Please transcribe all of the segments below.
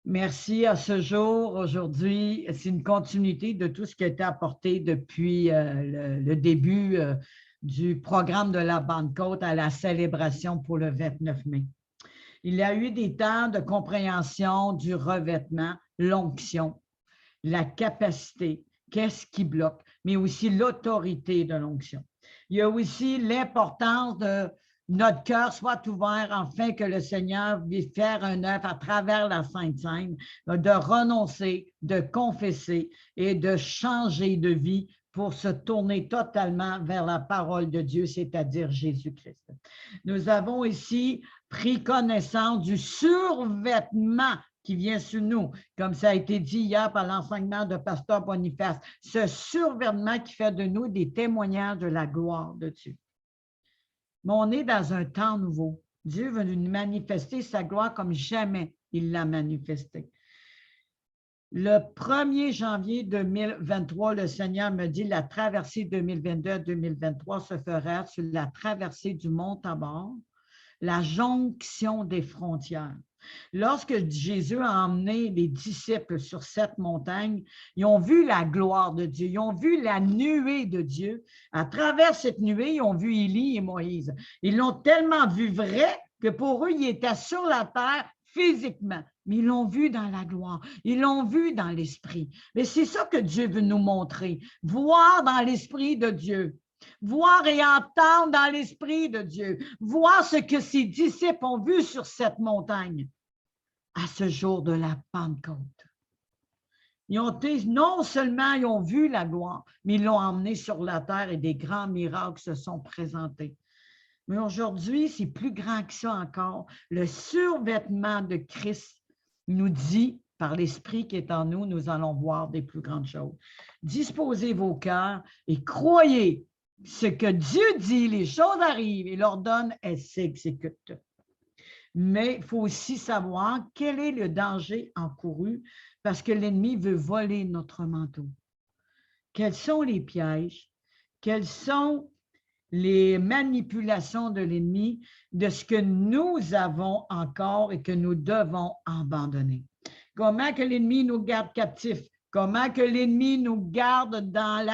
Merci à ce jour. Aujourd'hui, c'est une continuité de tout ce qui a été apporté depuis le début du programme de la Pentecôte à la célébration pour le 29 mai. Il y a eu des temps de compréhension du revêtement, l'onction, la capacité, qu'est-ce qui bloque, mais aussi l'autorité de l'onction. Il y a aussi l'importance de notre cœur soit ouvert afin que le Seigneur puisse faire un œuvre à travers la Sainte Seine, de renoncer, de confesser et de changer de vie pour se tourner totalement vers la parole de Dieu, c'est-à-dire Jésus-Christ. Nous avons ici pris connaissance du survêtement qui vient sur nous, comme ça a été dit hier par l'enseignement de Pasteur Boniface, ce survêtement qui fait de nous des témoignages de la gloire de Dieu. Mais on est dans un temps nouveau. Dieu veut nous manifester sa gloire comme jamais il l'a manifestée. Le 1er janvier 2023, le Seigneur me dit la traversée 2022 à 2023 se fera sur la traversée du mont Tabor, la jonction des frontières. Lorsque Jésus a emmené les disciples sur cette montagne, ils ont vu la gloire de Dieu, ils ont vu la nuée de Dieu. À travers cette nuée, ils ont vu Élie et Moïse. Ils l'ont tellement vu vrai que pour eux, ils étaient sur la terre physiquement, mais ils l'ont vu dans la gloire, ils l'ont vu dans l'esprit. Mais c'est ça que Dieu veut nous montrer, voir dans l'esprit de Dieu. Voir et entendre dans l'esprit de Dieu, voir ce que ses disciples ont vu sur cette montagne à ce jour de la Pentecôte. Non seulement ils ont vu la gloire, mais ils l'ont emmené sur la terre et des grands miracles se sont présentés. Mais aujourd'hui, c'est plus grand que ça encore. Le survêtement de Christ nous dit, par l'Esprit qui est en nous, nous allons voir des plus grandes choses. Disposez vos cœurs et croyez ce que Dieu dit, les choses arrivent et l'ordonne, elles s'exécutent. Mais il faut aussi savoir quel est le danger encouru parce que l'ennemi veut voler notre manteau. Quels sont les pièges? Quelles sont les manipulations de l'ennemi de ce que nous avons encore et que nous devons abandonner? Comment que l'ennemi nous garde captifs? Comment que l'ennemi nous garde dans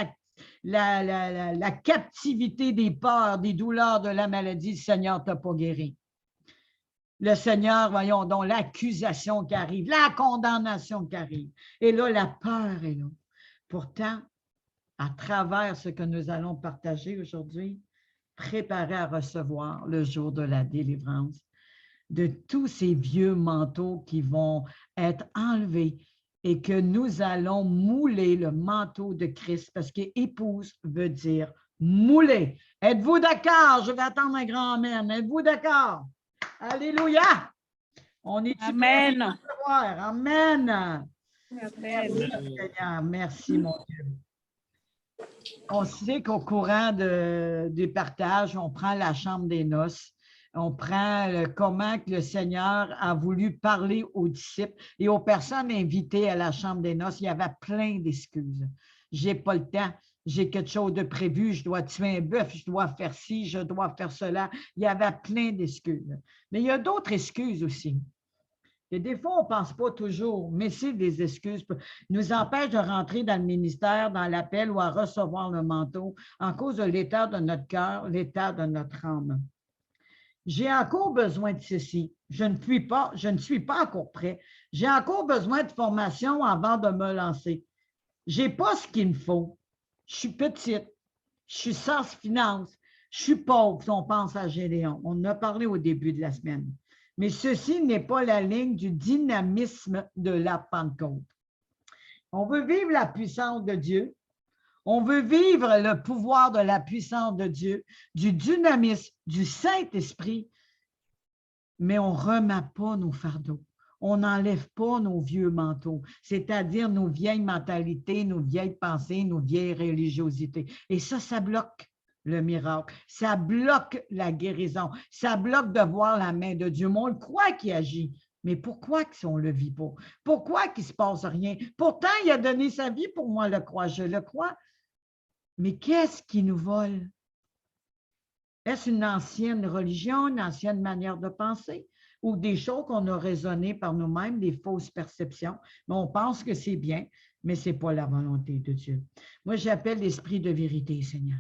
la captivité des peurs, des douleurs de la maladie? Le Seigneur ne t'a pas guéri. Le Seigneur, voyons donc, l'accusation qui arrive, la condamnation qui arrive. Et là, la peur est là. Pourtant, à travers ce que nous allons partager aujourd'hui, préparez à recevoir le jour de la délivrance de tous ces vieux manteaux qui vont être enlevés et que nous allons mouler le manteau de Christ parce que épouse veut dire mouler. Êtes-vous d'accord? Je vais attendre un grand amen. Êtes-vous d'accord? Alléluia! On est Amen. Amen. Amen. Seigneur, merci mon Dieu. On sait qu'au courant des partages, on prend la chambre des noces, on prend comment que le Seigneur a voulu parler aux disciples et aux personnes invitées à la chambre des noces. Il y avait plein d'excuses. J'ai pas le temps, j'ai quelque chose de prévu, je dois tuer un bœuf, je dois faire ci, je dois faire cela. Il y avait plein d'excuses. Mais il y a d'autres excuses aussi. Et des fois, on ne pense pas toujours, mais c'est des excuses. Nous empêchent de rentrer dans le ministère, dans l'appel ou à recevoir le manteau en cause de l'état de notre cœur, l'état de notre âme. J'ai encore besoin de ceci. Je ne suis pas encore prêt. J'ai encore besoin de formation avant de me lancer. Je n'ai pas ce qu'il me faut. Je suis petite. Je suis sans finance. Je suis pauvre, si on pense à Gédéon. On en a parlé au début de la semaine. Mais ceci n'est pas la ligne du dynamisme de la Pentecôte. On veut vivre la puissance de Dieu. On veut vivre le pouvoir de la puissance de Dieu, du dynamisme, du Saint-Esprit, mais on ne remet pas nos fardeaux. On n'enlève pas nos vieux manteaux, c'est-à-dire nos vieilles mentalités, nos vieilles pensées, nos vieilles religiosités. Et ça bloque le miracle. Ça bloque la guérison. Ça bloque de voir la main de Dieu. Mais on le croit qu'il agit. Mais pourquoi on ne le vit pas? Pourquoi qu'il ne se passe rien? Pourtant, il a donné sa vie pour moi, le croire. Je le crois. Mais qu'est-ce qui nous vole? Est-ce une ancienne religion, une ancienne manière de penser? ou des choses qu'on a raisonnées par nous-mêmes, des fausses perceptions, mais on pense que c'est bien, mais ce n'est pas la volonté de Dieu. Moi, j'appelle l'esprit de vérité, Seigneur.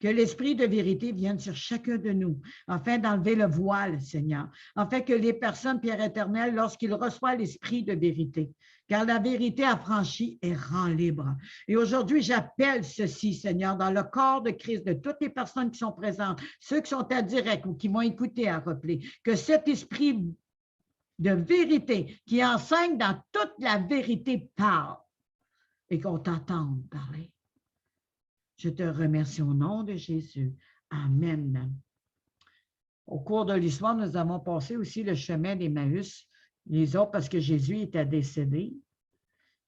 Que l'esprit de vérité vienne sur chacun de nous, afin d'enlever le voile, Seigneur, afin que les personnes, Père éternel, lorsqu'ils reçoivent l'esprit de vérité, car la vérité affranchie et rend libre. Et aujourd'hui, j'appelle ceci, Seigneur, dans le corps de Christ, de toutes les personnes qui sont présentes, ceux qui sont à direct ou qui vont écouter à replay, que cet esprit de vérité qui enseigne dans toute la vérité parle et qu'on t'entende parler. Je te remercie au nom de Jésus. Amen. Au cours de l'histoire, nous avons passé aussi le chemin d'Emmaüs, les autres parce que Jésus était décédé.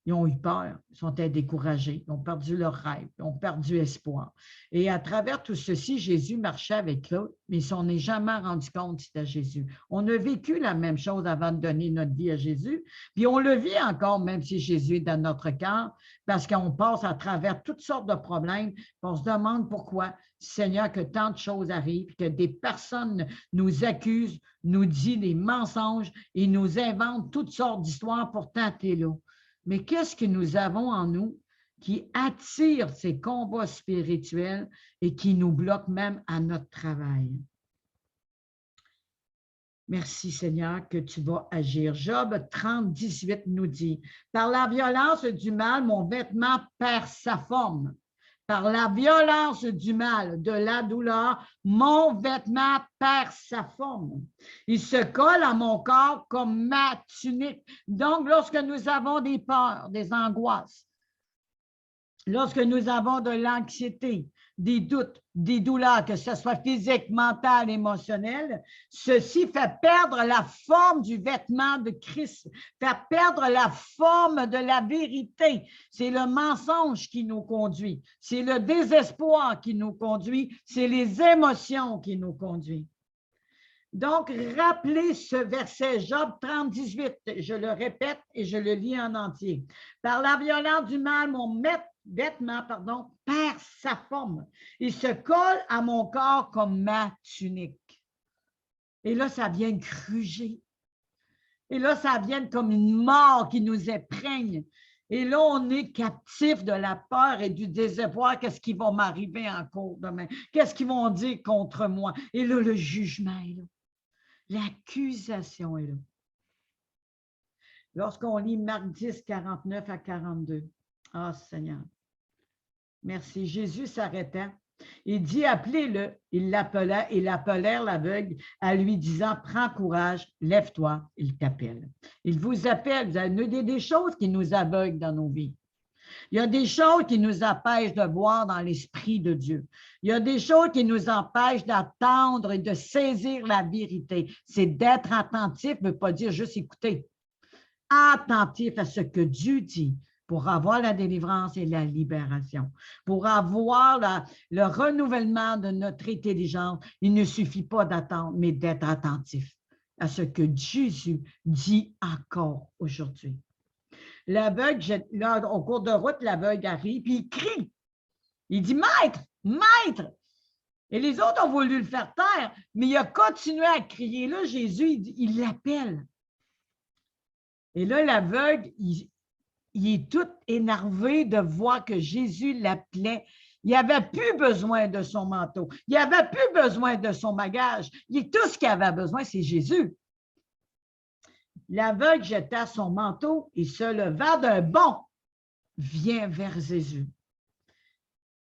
Ils ont eu peur, ils sont découragés, ils ont perdu leur rêve, ils ont perdu espoir. Et à travers tout ceci, Jésus marchait avec eux, mais ils ne sont jamais rendu compte que c'était Jésus. On a vécu la même chose avant de donner notre vie à Jésus, puis on le vit encore, même si Jésus est dans notre cœur, parce qu'on passe à travers toutes sortes de problèmes, on se demande pourquoi, Seigneur, que tant de choses arrivent, que des personnes nous accusent, nous disent des mensonges et nous inventent toutes sortes d'histoires, pourtant tu es là. Mais qu'est-ce que nous avons en nous qui attire ces combats spirituels et qui nous bloquent même à notre travail? Merci Seigneur que tu vas agir. Job 30, 18 nous dit, « Par la violence du mal, mon vêtement perd sa forme. Par la violence du mal, de la douleur, mon vêtement perd sa forme. Il se colle à mon corps comme ma tunique. » Donc, lorsque nous avons des peurs, des angoisses, lorsque nous avons de l'anxiété, des doutes, des douleurs, que ce soit physique, mental, émotionnel, ceci fait perdre la forme du vêtement de Christ, fait perdre la forme de la vérité. C'est le mensonge qui nous conduit, c'est le désespoir qui nous conduit, c'est les émotions qui nous conduisent. Donc, rappelez ce verset, Job 30, 18, je le répète et je le lis en entier. « Par la violence du mal, mon vêtement, perd sa forme. Il se colle à mon corps comme ma tunique. » Et là, ça vient gruger. Et là, ça vient comme une mort qui nous éprègne. Et là, on est captif de la peur et du désespoir. Qu'est-ce qui va m'arriver en cours demain? Qu'est-ce qu'ils vont dire contre moi? Et là, le jugement est là. L'accusation est là. Lorsqu'on lit Marc 10, 49 à 42. Ah, Seigneur. Merci. Jésus s'arrêta. Il dit, appelez-le. Il l'appela et l'appelèrent l'aveugle en lui disant, prends courage, lève-toi, il t'appelle. Il vous appelle. Vous avez des choses qui nous aveuglent dans nos vies. Il y a des choses qui nous empêchent de voir dans l'Esprit de Dieu. Il y a des choses qui nous empêchent d'attendre et de saisir la vérité. C'est d'être attentif, ne veut pas dire juste écouter. Attentif à ce que Dieu dit pour avoir la délivrance et la libération, pour avoir le renouvellement de notre intelligence. Il ne suffit pas d'attendre, mais d'être attentif à ce que Jésus dit encore aujourd'hui. L'aveugle, là, au cours de route, l'aveugle arrive, puis il crie. Il dit, « Maître, maître! » Et les autres ont voulu le faire taire, mais il a continué à crier. Là, Jésus, il l'appelle. Et là, l'aveugle, il est tout énervé de voir que Jésus l'appelait. Il n'avait plus besoin de son manteau. Il n'avait plus besoin de son bagage. Tout ce qu'il avait besoin, c'est Jésus. L'aveugle jeta son manteau et se leva d'un bond, vient vers Jésus.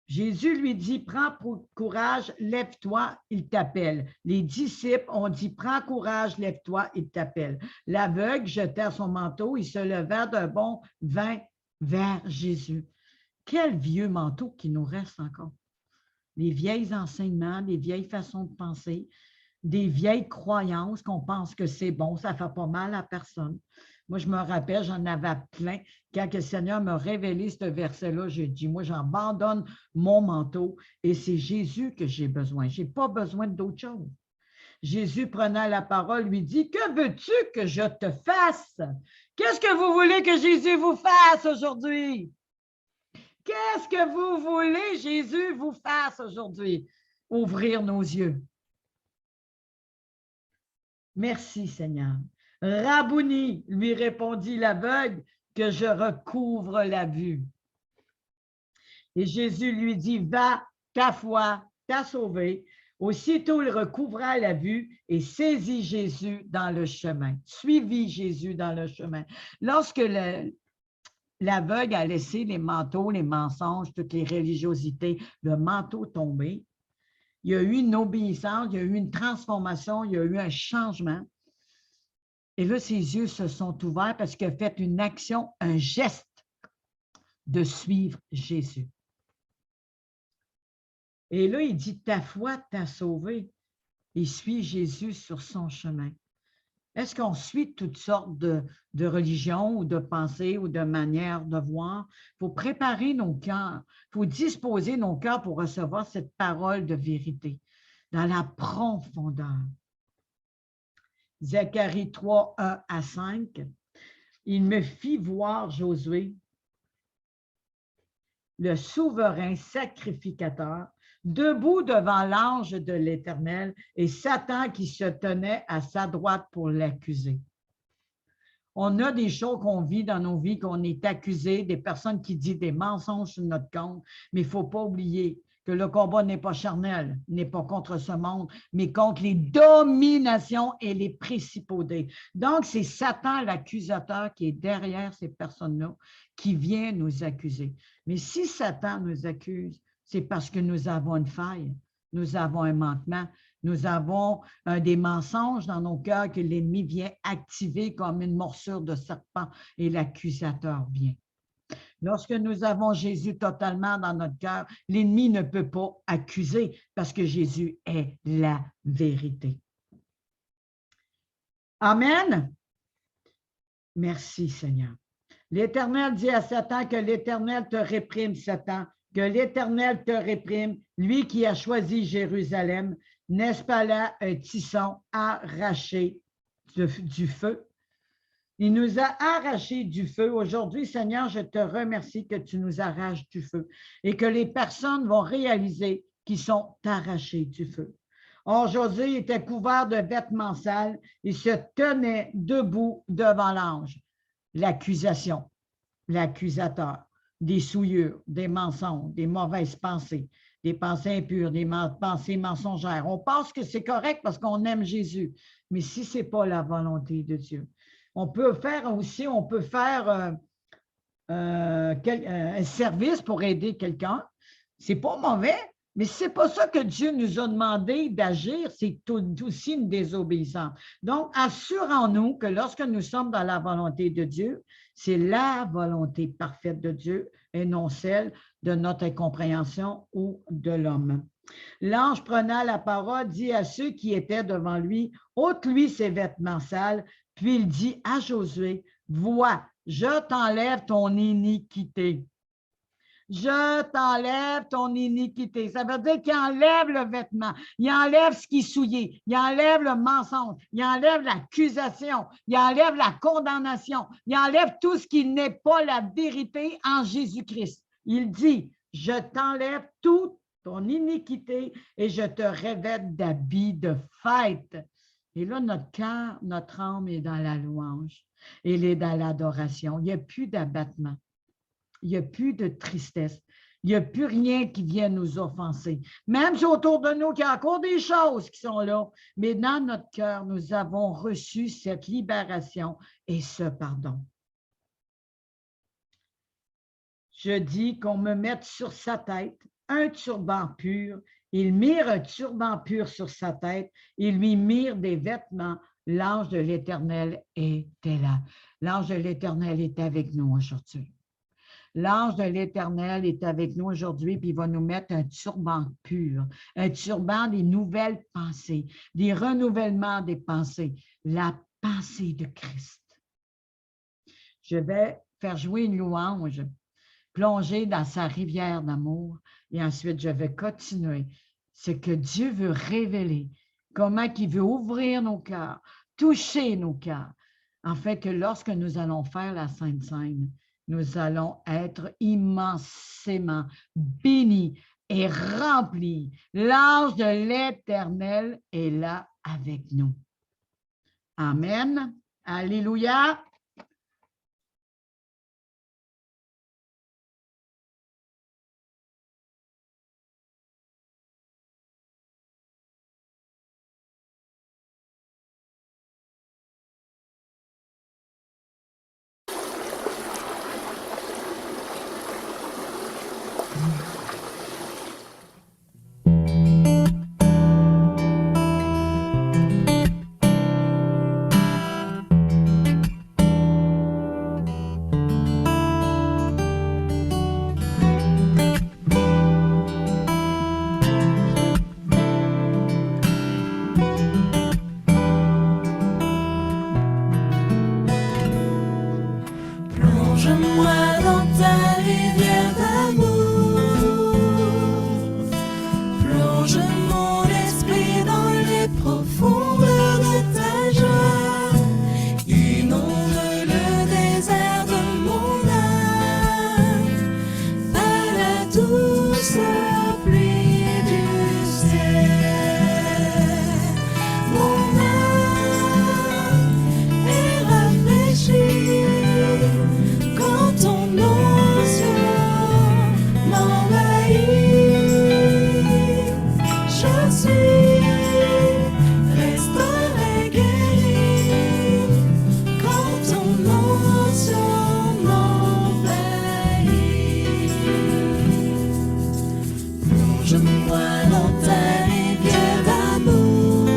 Jésus lui dit, prends courage, lève-toi, il t'appelle. Les disciples ont dit, prends courage, lève-toi, il t'appelle. L'aveugle jeta son manteau, il se leva d'un bond, vint vers Jésus. Quel vieux manteau qui nous reste encore. Les vieilles enseignements, les vieilles façons de penser, des vieilles croyances qu'on pense que c'est bon, ça ne fait pas mal à personne. Moi, je me rappelle, j'en avais plein. Quand le Seigneur m'a révélé ce verset-là, j'ai dit, moi, j'abandonne mon manteau et c'est Jésus que j'ai besoin. Je n'ai pas besoin d'autre chose. Jésus, prenant la parole, lui dit, « Que veux-tu que je te fasse? Qu'est-ce que vous voulez que Jésus vous fasse aujourd'hui? Qu'est-ce que vous voulez Jésus vous fasse aujourd'hui? » Ouvrir nos yeux. Merci, Seigneur. Rabouni, lui répondit l'aveugle, que je recouvre la vue. Et Jésus lui dit, va, ta foi t'a sauvé. Aussitôt, il recouvra la vue et saisit Jésus dans le chemin. Suivit Jésus dans le chemin. Lorsque l'aveugle a laissé les manteaux, les mensonges, toutes les religiosités, le manteau tombé, il y a eu une obéissance, il y a eu une transformation, il y a eu un changement. Et là, ses yeux se sont ouverts parce qu'il a fait une action, un geste de suivre Jésus. Et là, il dit, ta foi t'a sauvé. Il suit Jésus sur son chemin. Est-ce qu'on suit toutes sortes de religions ou de pensées ou de manières de voir? Il faut préparer nos cœurs, il faut disposer nos cœurs pour recevoir cette parole de vérité dans la profondeur. Zacharie 3, 1 à 5. Il me fit voir Josué, le souverain sacrificateur, debout devant l'ange de l'Éternel et Satan qui se tenait à sa droite pour l'accuser. On a des choses qu'on vit dans nos vies, qu'on est accusé, des personnes qui disent des mensonges sur notre compte, mais il ne faut pas oublier que le combat n'est pas charnel, n'est pas contre ce monde, mais contre les dominations et les principautés. Donc, c'est Satan, l'accusateur, qui est derrière ces personnes-là, qui vient nous accuser. Mais si Satan nous accuse, c'est parce que nous avons une faille, nous avons un manquement, nous avons des mensonges dans nos cœurs que l'ennemi vient activer comme une morsure de serpent et l'accusateur vient. Lorsque nous avons Jésus totalement dans notre cœur, l'ennemi ne peut pas accuser parce que Jésus est la vérité. Amen. Merci, Seigneur. L'Éternel dit à Satan que l'Éternel te réprime, Satan, que l'Éternel te réprime, lui qui a choisi Jérusalem. N'est-ce pas là un tisson arraché du feu? Il nous a arrachés du feu. Aujourd'hui, Seigneur, je te remercie que tu nous arraches du feu et que les personnes vont réaliser qu'ils sont arrachés du feu. Or, Josué était couvert de vêtements sales. Il se tenait debout devant l'ange. L'accusation, l'accusateur, des souillures, des mensonges, des mauvaises pensées, des pensées impures, des pensées mensongères. On pense que c'est correct parce qu'on aime Jésus, mais si ce n'est pas la volonté de Dieu. On peut faire aussi, un service pour aider quelqu'un. Ce n'est pas mauvais, mais ce n'est pas ça que Dieu nous a demandé d'agir, c'est aussi une désobéissance. Donc, assurons-nous que lorsque nous sommes dans la volonté de Dieu, c'est la volonté parfaite de Dieu et non celle de notre incompréhension ou de l'homme. L'ange prenant la parole dit à ceux qui étaient devant lui, ôte-lui ses vêtements sales, puis il dit à Josué, vois, je t'enlève ton iniquité. Je t'enlève ton iniquité. Ça veut dire qu'il enlève le vêtement, il enlève ce qui est souillé, il enlève le mensonge, il enlève l'accusation, il enlève la condamnation, il enlève tout ce qui n'est pas la vérité en Jésus-Christ. Il dit, je t'enlève toute ton iniquité et je te revête d'habits de fête. Et là, notre cœur, notre âme est dans la louange, il est dans l'adoration. Il n'y a plus d'abattement. Il n'y a plus de tristesse. Il n'y a plus rien qui vient nous offenser. Même si autour de nous, il y a encore des choses qui sont là, mais dans notre cœur, nous avons reçu cette libération et ce pardon. Je dis qu'on me mette sur sa tête un turban pur. Il mire un turban pur sur sa tête. Il lui mire des vêtements. L'ange de l'Éternel était là. L'ange de l'Éternel est avec nous aujourd'hui. L'ange de l'Éternel est avec nous aujourd'hui, puis il va nous mettre un turban pur, un turban des nouvelles pensées, des renouvellements des pensées, la pensée de Christ. Je vais faire jouer une louange, plonger dans sa rivière d'amour, et ensuite je vais continuer. Ce que Dieu veut révéler, comment il veut ouvrir nos cœurs, toucher nos cœurs, afin que lorsque nous allons faire la Sainte Seine, nous allons être immensément bénis et remplis. L'ange de l'Éternel est là avec nous. Amen. Alléluia. Plonge-moi dans ta rivière d'amour. Plonge mon esprit dans les profondeurs de ta joie. Inonde le désert de mon âme par la douce pluie du ciel. Mon âme est rafraîchie quand ton onction m'envahit. Je suis restaurée, guérie quand ton onction m'envahit. Plonge-moi dans ta rivière d'amour.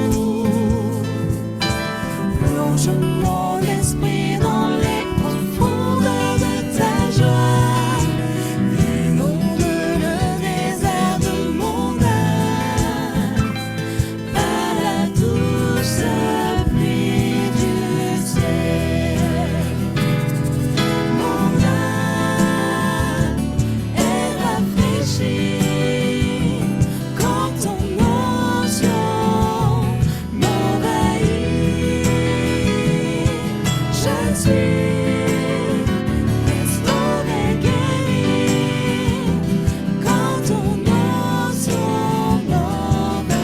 Plonge mon esprit dans les profondeurs de ta joie. Inonde le désert de mon âme par la douce pluie du ciel. Mon âme est rafraîchie quand ton onction m'envahit. Je suis restaurée, guérie quand ton onction m'envahit.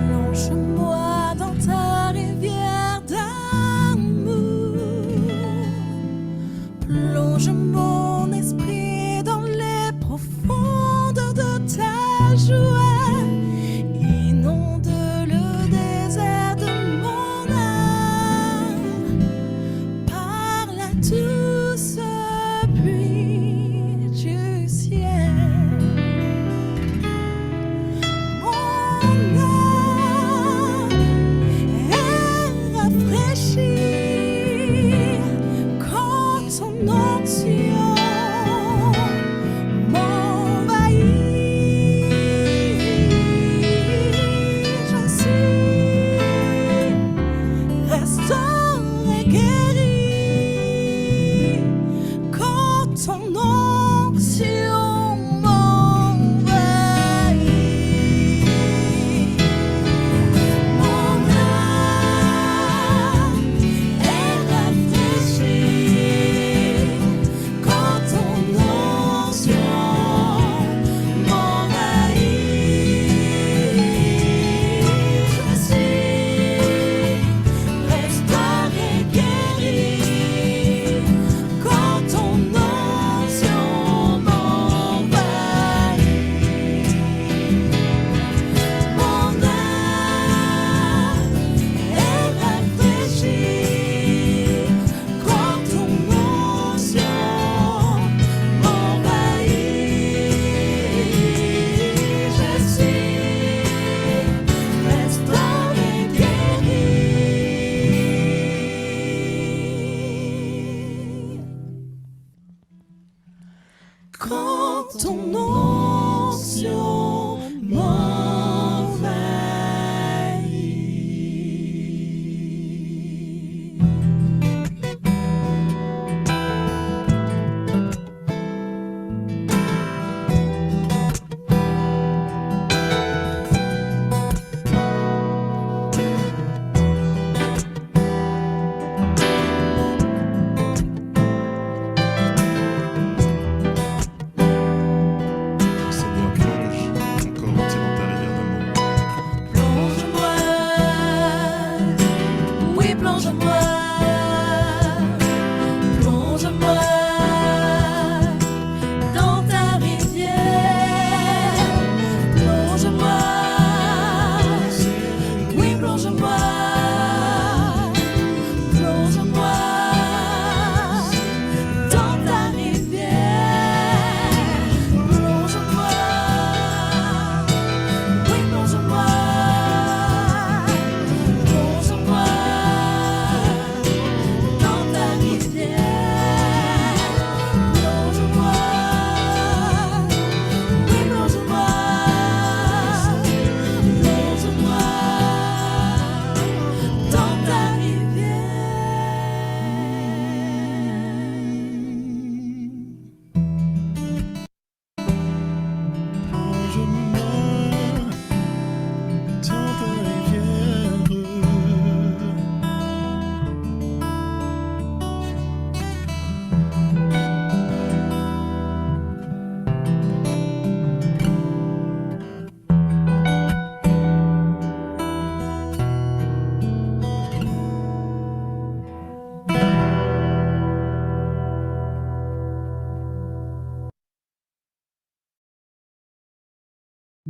Plonge-moi dans ta rivière d'amour. Plonge mon esprit dans les profondeurs de ta joie. Inonde le désert de mon âme par la douce pluie du ciel. Mon âme est rafraîchie quand ton onction m'envahit. Je suis restaurée, guérie quand ton onction m'envahit. Mon âme est rafraîchie quand ton onction m'envahit. Je suis restaurée, guérie quand ton onction m'envahit. Mon âme est rafraîchie quand ton onction m'envahit. Je suis restaurée, guérie quand ton onction m'envahit.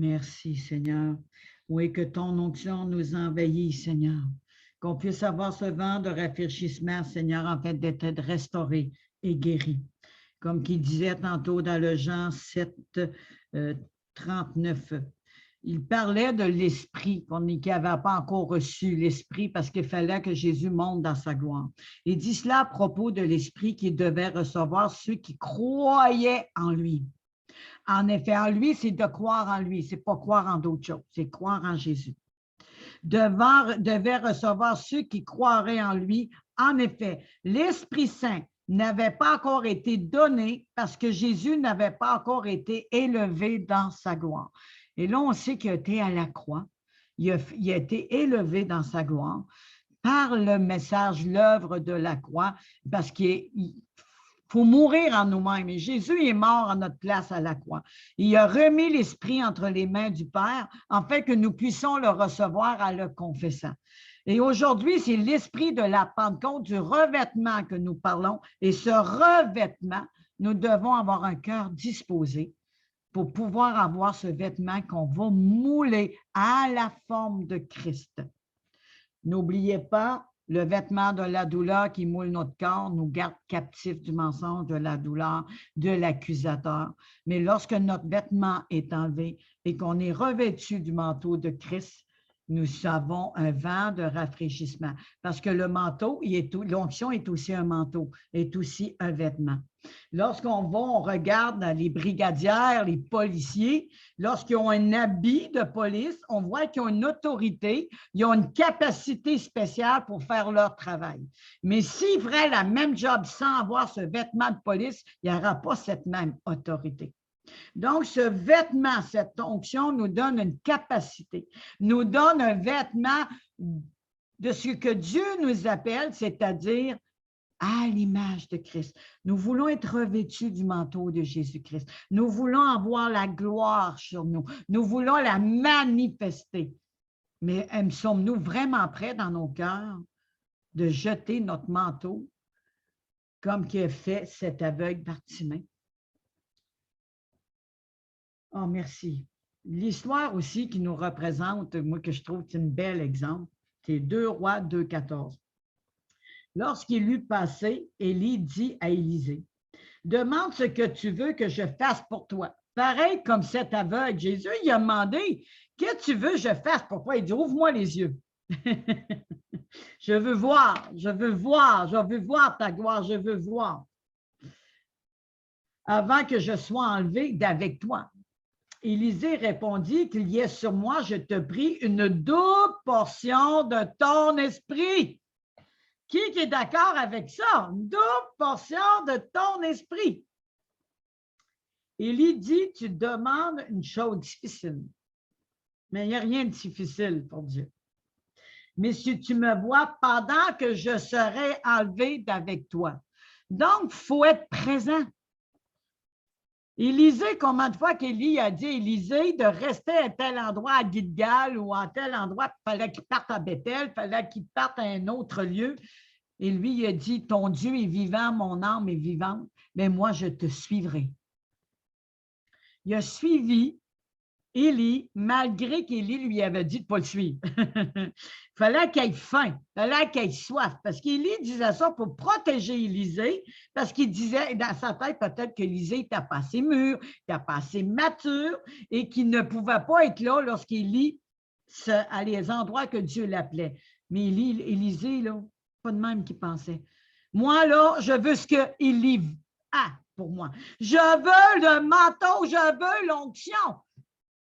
Merci, Seigneur. Oui, que ton onction nous envahisse, Seigneur. Qu'on puisse avoir ce vent de rafraîchissement, Seigneur, en fait, d'être restauré et guéri. Comme qu'il disait tantôt dans le Jean 7, 39. Il parlait de l'Esprit, qui n'avait pas encore reçu l'Esprit parce qu'il fallait que Jésus monte dans sa gloire. Il dit cela à propos de l'Esprit qu'il devait recevoir ceux qui croyaient en lui. En effet, en lui, c'est de croire en lui, c'est pas croire en d'autres choses, c'est croire en Jésus. Devait recevoir ceux qui croiraient en lui. En effet, l'Esprit Saint n'avait pas encore été donné parce que Jésus n'avait pas encore été élevé dans sa gloire. Et là, on sait qu'il a été à la croix, il a été élevé dans sa gloire par le message, l'œuvre de la croix, parce qu'il faut mourir en nous-mêmes. Et Jésus est mort en notre place à la croix. Il a remis l'Esprit entre les mains du Père, afin que nous puissions le recevoir en le confessant. Et aujourd'hui, c'est l'Esprit de la Pentecôte, du revêtement que nous parlons. Et ce revêtement, nous devons avoir un cœur disposé pour pouvoir avoir ce vêtement qu'on va mouler à la forme de Christ. N'oubliez pas, le vêtement de la douleur qui moule notre corps nous garde captifs du mensonge, de la douleur, de l'accusateur. Mais lorsque notre vêtement est enlevé et qu'on est revêtu du manteau de Christ, nous avons un vent de rafraîchissement. Parce que le manteau, l'onction est aussi un manteau, est aussi un vêtement. Lorsqu'on va, on regarde les brigadières, les policiers, lorsqu'ils ont un habit de police, on voit qu'ils ont une autorité, ils ont une capacité spéciale pour faire leur travail. Mais s'ils feraient la même job sans avoir ce vêtement de police, il n'y aura pas cette même autorité. Donc, ce vêtement, cette onction nous donne une capacité, nous donne un vêtement de ce que Dieu nous appelle, c'est-à-dire à l'image de Christ. Nous voulons être revêtus du manteau de Jésus-Christ. Nous voulons avoir la gloire sur nous. Nous voulons la manifester. Mais sommes-nous vraiment prêts dans nos cœurs de jeter notre manteau comme qui a fait cet aveugle Bartimée? Oh, merci. L'histoire aussi qui nous représente, moi que je trouve c'est un bel exemple, c'est 2 Rois 2,14. Lorsqu'il eut passé, Élie dit à Élisée, « Demande ce que tu veux que je fasse pour toi. » Pareil comme cet aveugle, Jésus, il a demandé, « Qu'est-ce que tu veux que je fasse pour toi? » Il dit, « Ouvre-moi les yeux. » Je veux voir, je veux voir, je veux voir ta gloire, je veux voir. Avant que je sois enlevé d'avec toi. Élisée répondit qu'il y ait sur moi, je te prie, une double portion de ton esprit. Qui est d'accord avec ça? Une double portion de ton esprit. Élie dit, tu demandes une chose difficile. Mais il n'y a rien de difficile pour Dieu. Mais si tu me vois pendant que je serai enlevé d'avec toi. Donc, il faut être présent. Élisée, combien de fois qu'Élie a dit à Élisée de rester à tel endroit à Gilgal ou à tel endroit, il fallait qu'il parte à Bethel, il fallait qu'il parte à un autre lieu. Et lui, il a dit, ton Dieu est vivant, mon âme est vivante, mais moi, je te suivrai. Il a suivi Élie, malgré qu'Élie lui avait dit de ne pas le suivre. Il fallait qu'il ait faim, il fallait qu'il ait soif, parce qu'Élie disait ça pour protéger Élisée, parce qu'il disait dans sa tête peut-être qu'Élisée n'était pas assez mûr, n'était pas assez mature, et qu'il ne pouvait pas être là lorsqu'Élie à les endroits que Dieu l'appelait. Mais Élisée, là, pas de même qu'il pensait. Moi, là, je veux ce qu'Élie a pour moi. Je veux le manteau, je veux l'onction.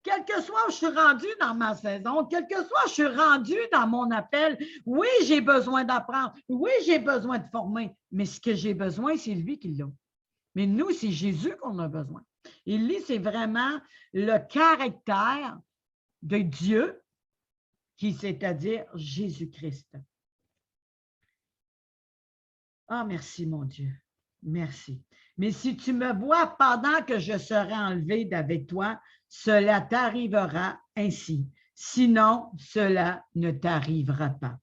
Quel que soit où je suis rendu dans ma saison, quel que soit où je suis rendu dans mon appel, oui, j'ai besoin d'apprendre, oui, j'ai besoin de former, mais ce que j'ai besoin, c'est lui qui l'a. Mais nous, c'est Jésus qu'on a besoin. Élie, c'est vraiment le caractère de Dieu, c'est-à-dire Jésus-Christ. Ah, merci, mon Dieu. Merci. Mais si tu me vois pendant que je serai enlevé d'avec toi, cela t'arrivera ainsi. Sinon, cela ne t'arrivera pas.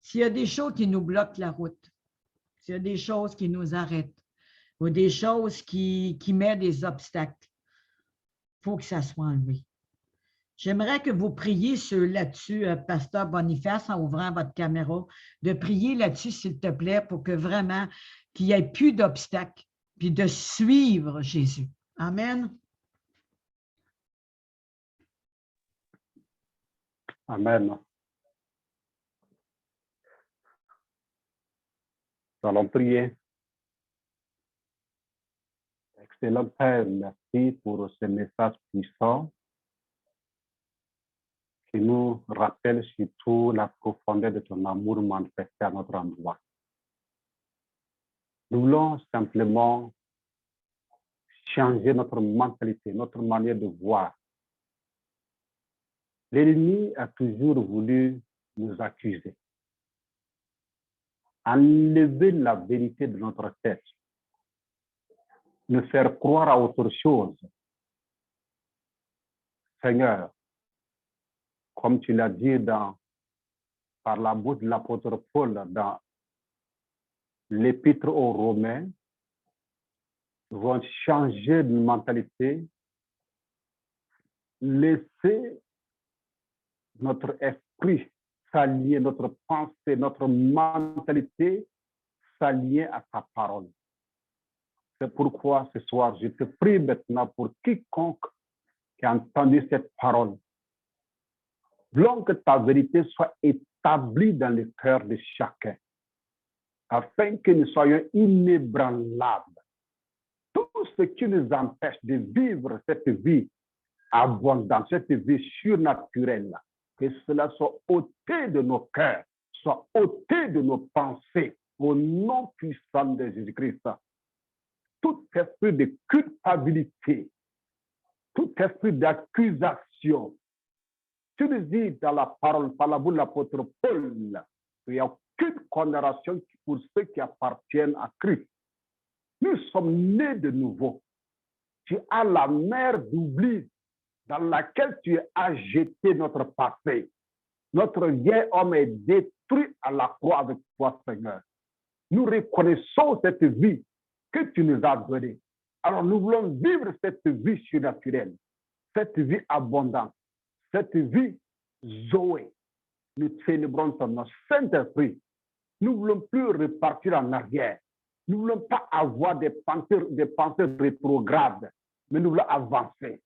S'il y a des choses qui nous bloquent la route, s'il y a des choses qui nous arrêtent, ou des choses qui mettent des obstacles, il faut que ça soit enlevé. J'aimerais que vous priez là-dessus, Pasteur Boniface, en ouvrant votre caméra, de prier là-dessus, s'il te plaît, pour que vraiment, qu'il n'y ait plus d'obstacles, puis de suivre Jésus. Amen. Amen. Nous allons prier. Excellent Père, merci pour ce message puissant qui nous rappelle surtout la profondeur de ton amour manifesté à notre endroit. Nous voulons simplement changer notre mentalité, notre manière de voir. L'ennemi a toujours voulu nous accuser, enlever la vérité de notre tête, nous faire croire à autre chose. Seigneur, comme tu l'as dit par la bouche de l'apôtre Paul dans l'épître aux Romains, nous vont changer de mentalité, laisser notre esprit s'allier, notre pensée, notre mentalité s'allier à ta parole. C'est pourquoi ce soir, je te prie maintenant pour quiconque qui a entendu cette parole. Voulons que ta vérité soit établie dans le cœur de chacun, afin que nous soyons inébranlables. Tout ce qui nous empêche de vivre cette vie abondante, cette vie surnaturelle, que cela soit ôté de nos cœurs, soit ôté de nos pensées, au nom puissant de Jésus-Christ. Tout esprit de culpabilité, tout esprit d'accusation, tu nous dis dans la parole, par la bouche de l'apôtre Paul, qu'il n'y a aucune condamnation pour ceux qui appartiennent à Christ. Nous sommes nés de nouveau. Tu as la mer d'oubli dans laquelle tu as jeté notre passé. Notre vieil homme est détruit à la croix avec toi, Seigneur. Nous reconnaissons cette vie que tu nous as donnée. Alors nous voulons vivre cette vie surnaturelle, cette vie abondante, cette vie Zoé. Nous célébrons ton nom, Saint-Esprit. Nous ne voulons plus repartir en arrière. Nous ne voulons pas avoir des pensées rétrogrades, mais nous voulons avancer.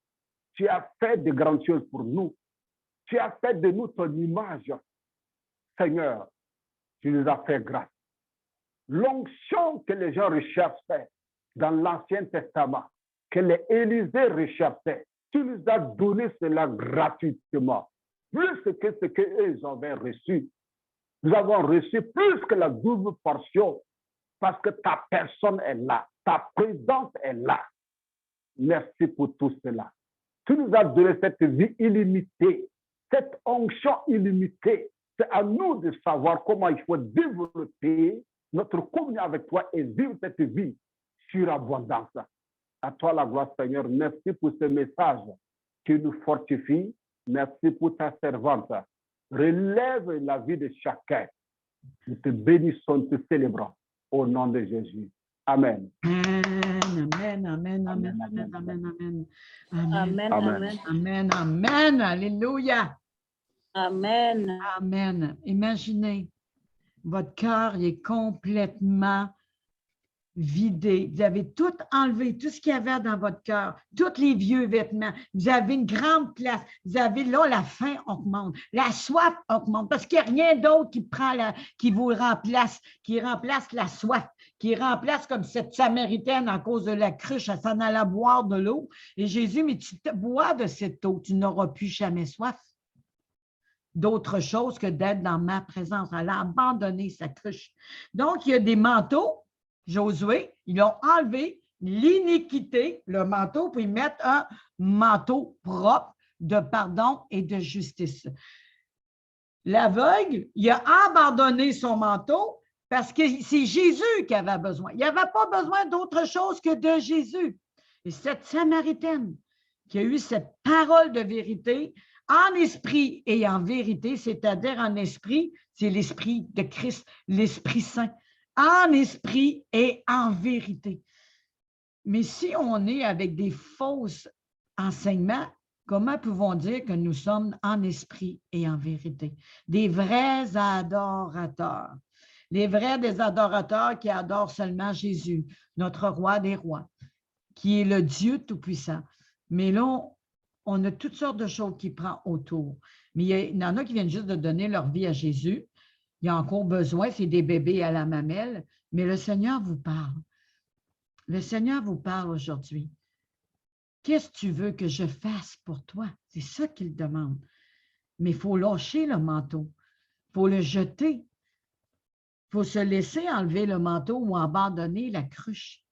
Tu as fait de grandes choses pour nous. Tu as fait de nous ton image. Seigneur, tu nous as fait grâce. L'onction que les gens recherchaient dans l'Ancien Testament, que les Élysées recherchaient, tu nous as donné cela gratuitement. Plus que ce qu'eux avaient reçu. Nous avons reçu plus que la double portion parce que ta personne est là, ta présence est là. Merci pour tout cela. Tu nous as donné cette vie illimitée, cette onction illimitée. C'est à nous de savoir comment il faut développer notre communion avec toi et vivre cette vie surabondance. À toi la gloire, Seigneur. Merci pour ce message qui nous fortifie. Merci pour ta servante. Relève la vie de chacun. Nous te bénissons, te célébrons. Au nom de Jésus. Amen. Amen, amen, amen, amen, amen, amen. Amen, amen, Amen, amen. Alléluia. amen. Amen. Imaginez, votre cœur il est complètement vidé. Vous avez tout enlevé, tout ce qu'il y avait dans votre cœur, tous les vieux vêtements. Vous avez une grande place. Vous avez là, la faim augmente, la soif augmente, parce qu'il n'y a rien d'autre qui vous remplace, qui remplace la soif, qui remplace comme cette Samaritaine à cause de la cruche, elle s'en allait boire de l'eau. Et Jésus, mais tu bois de cette eau, tu n'auras plus jamais soif d'autre chose que d'être dans ma présence. Elle a abandonné sa cruche. Donc, il y a des manteaux. Josué, ils ont enlevé l'iniquité, le manteau, pour y mettre un manteau propre de pardon et de justice. L'aveugle, il a abandonné son manteau parce que c'est Jésus qui avait besoin. Il n'y avait pas besoin d'autre chose que de Jésus. Et cette Samaritaine qui a eu cette parole de vérité, en esprit et en vérité, c'est-à-dire en esprit, c'est l'esprit de Christ, l'Esprit Saint. En esprit et en vérité. Mais si on est avec des fausses enseignement, comment pouvons-nous dire que nous sommes en esprit et en vérité? Des vrais adorateurs. Les vrais des adorateurs qui adorent seulement Jésus, notre roi des rois, qui est le Dieu Tout-Puissant. Mais là, on a toutes sortes de choses qui prennent autour. Mais il y en a qui viennent juste de donner leur vie à Jésus. Il y a encore besoin, c'est des bébés à la mamelle, mais le Seigneur vous parle. Le Seigneur vous parle aujourd'hui. Qu'est-ce que tu veux que je fasse pour toi? C'est ça qu'il demande. Mais il faut lâcher le manteau. Il faut le jeter. Il faut se laisser enlever le manteau ou abandonner la cruche.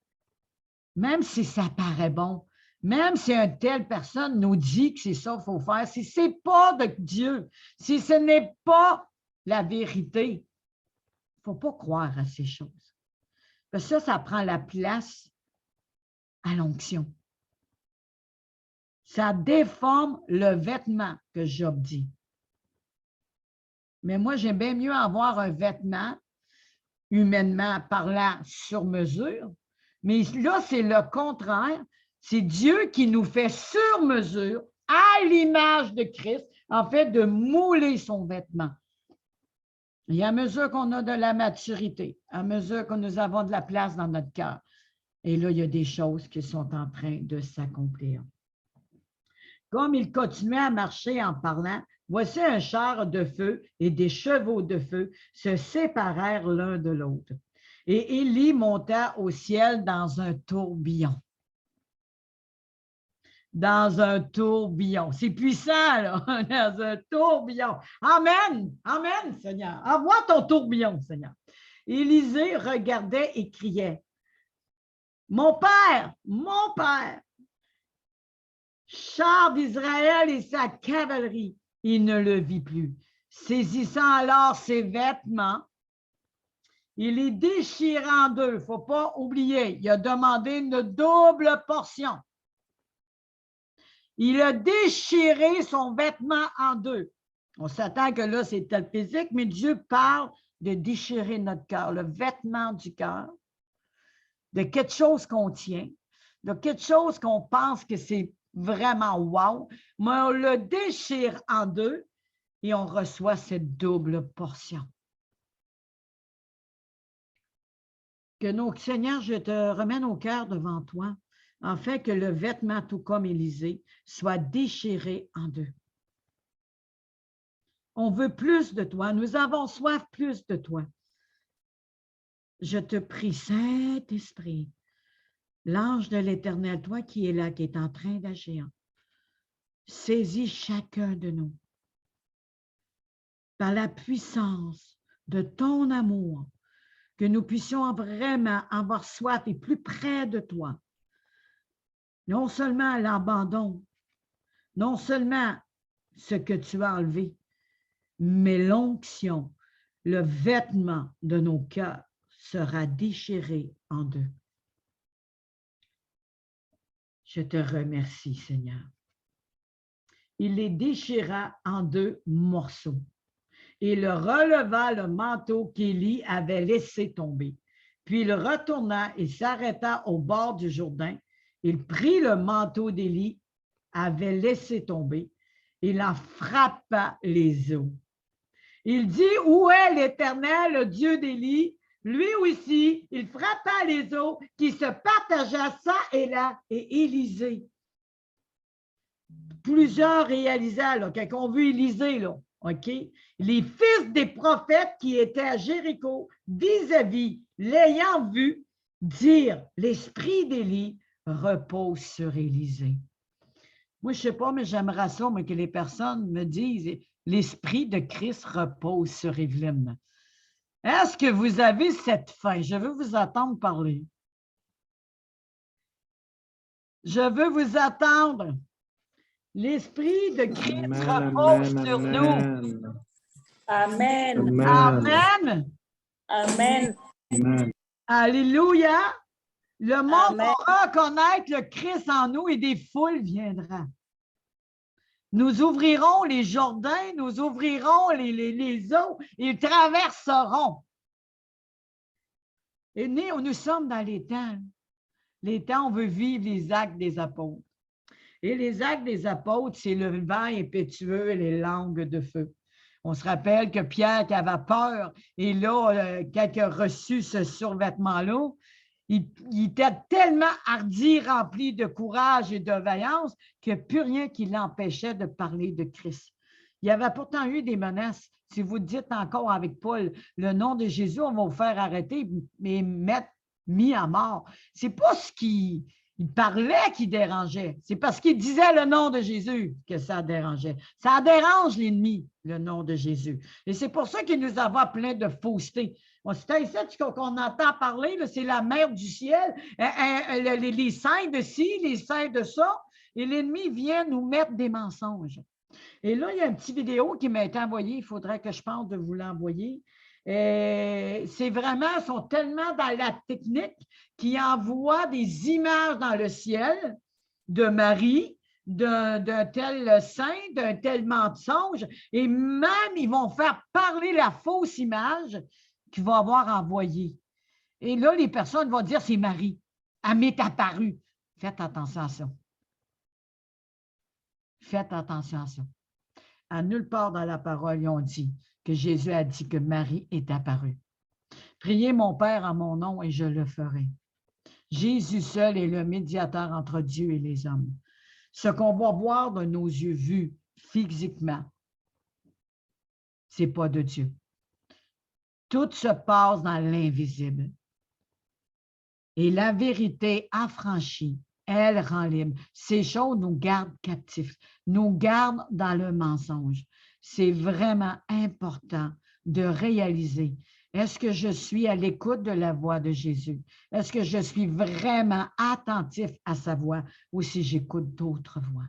Même si ça paraît bon, même si une telle personne nous dit que c'est ça qu'il faut faire, si ce n'est pas de Dieu, si ce n'est pas la vérité, il ne faut pas croire à ces choses. Parce que ça prend la place à l'onction. Ça déforme le vêtement que Job dit. Mais moi, j'aime bien mieux avoir un vêtement, humainement parlant, sur mesure. Mais là, c'est le contraire. C'est Dieu qui nous fait sur mesure, à l'image de Christ, en fait, de mouler son vêtement. Et à mesure qu'on a de la maturité, à mesure que nous avons de la place dans notre cœur, et là, il y a des choses qui sont en train de s'accomplir. Comme il continuait à marcher en parlant, voici un char de feu et des chevaux de feu se séparèrent l'un de l'autre. Et Élie monta au ciel dans un tourbillon. Dans un tourbillon. C'est puissant, là, dans un tourbillon. Amen, amen, Seigneur. Envoie ton tourbillon, Seigneur. Élisée regardait et criait, « Mon Père, char d'Israël et sa cavalerie. » Il ne le vit plus. Saisissant alors ses vêtements, il les déchira en deux. Il ne faut pas oublier, il a demandé une double portion. Il a déchiré son vêtement en deux. On s'attend que là, c'est tel physique, mais Dieu parle de déchirer notre cœur, le vêtement du cœur, de quelque chose qu'on tient, de quelque chose qu'on pense que c'est vraiment wow, mais on le déchire en deux et on reçoit cette double portion. Seigneur, je te remets nos cœurs devant toi, afin que le vêtement, tout comme Élisée, soit déchiré en deux. On veut plus de toi, nous avons soif plus de toi. Je te prie, Saint-Esprit, l'ange de l'Éternel, toi qui es là, qui est en train d'agir, saisis chacun de nous par la puissance de ton amour, que nous puissions vraiment avoir soif et plus près de toi. Non seulement l'abandon, non seulement ce que tu as enlevé, mais l'onction, le vêtement de nos cœurs sera déchiré en deux. Je te remercie, Seigneur. Il les déchira en deux morceaux et il releva le manteau qu'Élie avait laissé tomber. Puis il retourna et s'arrêta au bord du Jourdain. Il prit le manteau d'Élie, avait laissé tomber, il en frappa les eaux. Il dit, où est l'Éternel, le Dieu d'Élie? Lui aussi, il frappa les eaux qui se partagea ça et là, et Élisée. Plusieurs réalisèrent, là, quand on veut Élisée, là, OK? Les fils des prophètes qui étaient à Jéricho, vis-à-vis, l'ayant vu, dire, l'esprit d'Élie repose sur Élisée. Moi, je ne sais pas, mais j'aimerais ça, mais que les personnes me disent, l'esprit de Christ repose sur Évelyne. Est-ce que vous avez cette faim? Je veux vous entendre parler. Je veux vous attendre. L'esprit de Christ repose sur nous. Amen. Amen. Amen. Amen. Alléluia. Le monde Amen. va reconnaître le Christ en nous et des foules viendront. Nous ouvrirons les Jourdains, nous ouvrirons les eaux, ils traverseront. Et nous sommes dans les temps. Les temps, on veut vivre les actes des apôtres. Et les actes des apôtres, c'est le vent impétueux et les langues de feu. On se rappelle que Pierre qui avait peur, et là, quand il a reçu ce survêtement-là, il était tellement hardi, rempli de courage et de vaillance qu'il n'y a plus rien qui l'empêchait de parler de Christ. Il y avait pourtant eu des menaces. Si vous dites encore avec Paul, le nom de Jésus, on va vous faire arrêter et mettre mis à mort. Ce n'est pas ce qu'il parlait qui dérangeait. C'est parce qu'il disait le nom de Jésus que ça dérangeait. Ça dérange l'ennemi, le nom de Jésus. Et c'est pour ça qu'il nous envoie plein de fausseté. C'est ici qu'on entend parler, c'est la mère du ciel, les saints de ci, les saints de ça, et l'ennemi vient nous mettre des mensonges. Et là, il y a une petite vidéo qui m'a été envoyée, il faudrait que je pense de vous l'envoyer. C'est vraiment, ils sont tellement dans la technique qu'ils envoient des images dans le ciel de Marie, d'un tel saint, d'un tel mensonge, et même ils vont faire parler la fausse image qu'ils vont avoir envoyée. Et là, les personnes vont dire, c'est Marie, elle m'est apparue. Faites attention à ça. Faites attention à ça. À nulle part dans la parole, ils ont dit que Jésus a dit que Marie est apparue. Priez mon Père en mon nom et je le ferai. Jésus seul est le médiateur entre Dieu et les hommes. Ce qu'on va voir de nos yeux vus physiquement, ce n'est pas de Dieu. Tout se passe dans l'invisible. Et la vérité affranchie, elle rend libre. Ces choses nous gardent captifs, nous gardent dans le mensonge. C'est vraiment important de réaliser, est-ce que je suis à l'écoute de la voix de Jésus? Est-ce que je suis vraiment attentif à sa voix ou si j'écoute d'autres voix?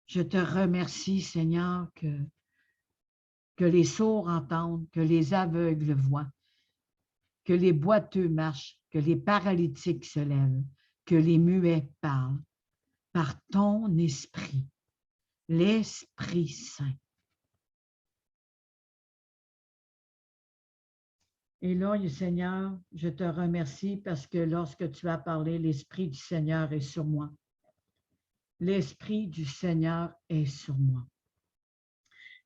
Je te remercie, Seigneur, que les sourds entendent, que les aveugles voient, que les boiteux marchent, que les paralytiques se lèvent, que les muets parlent, par ton esprit, l'Esprit Saint. Et là, Seigneur, je te remercie parce que lorsque tu as parlé, l'Esprit du Seigneur est sur moi. L'Esprit du Seigneur est sur moi.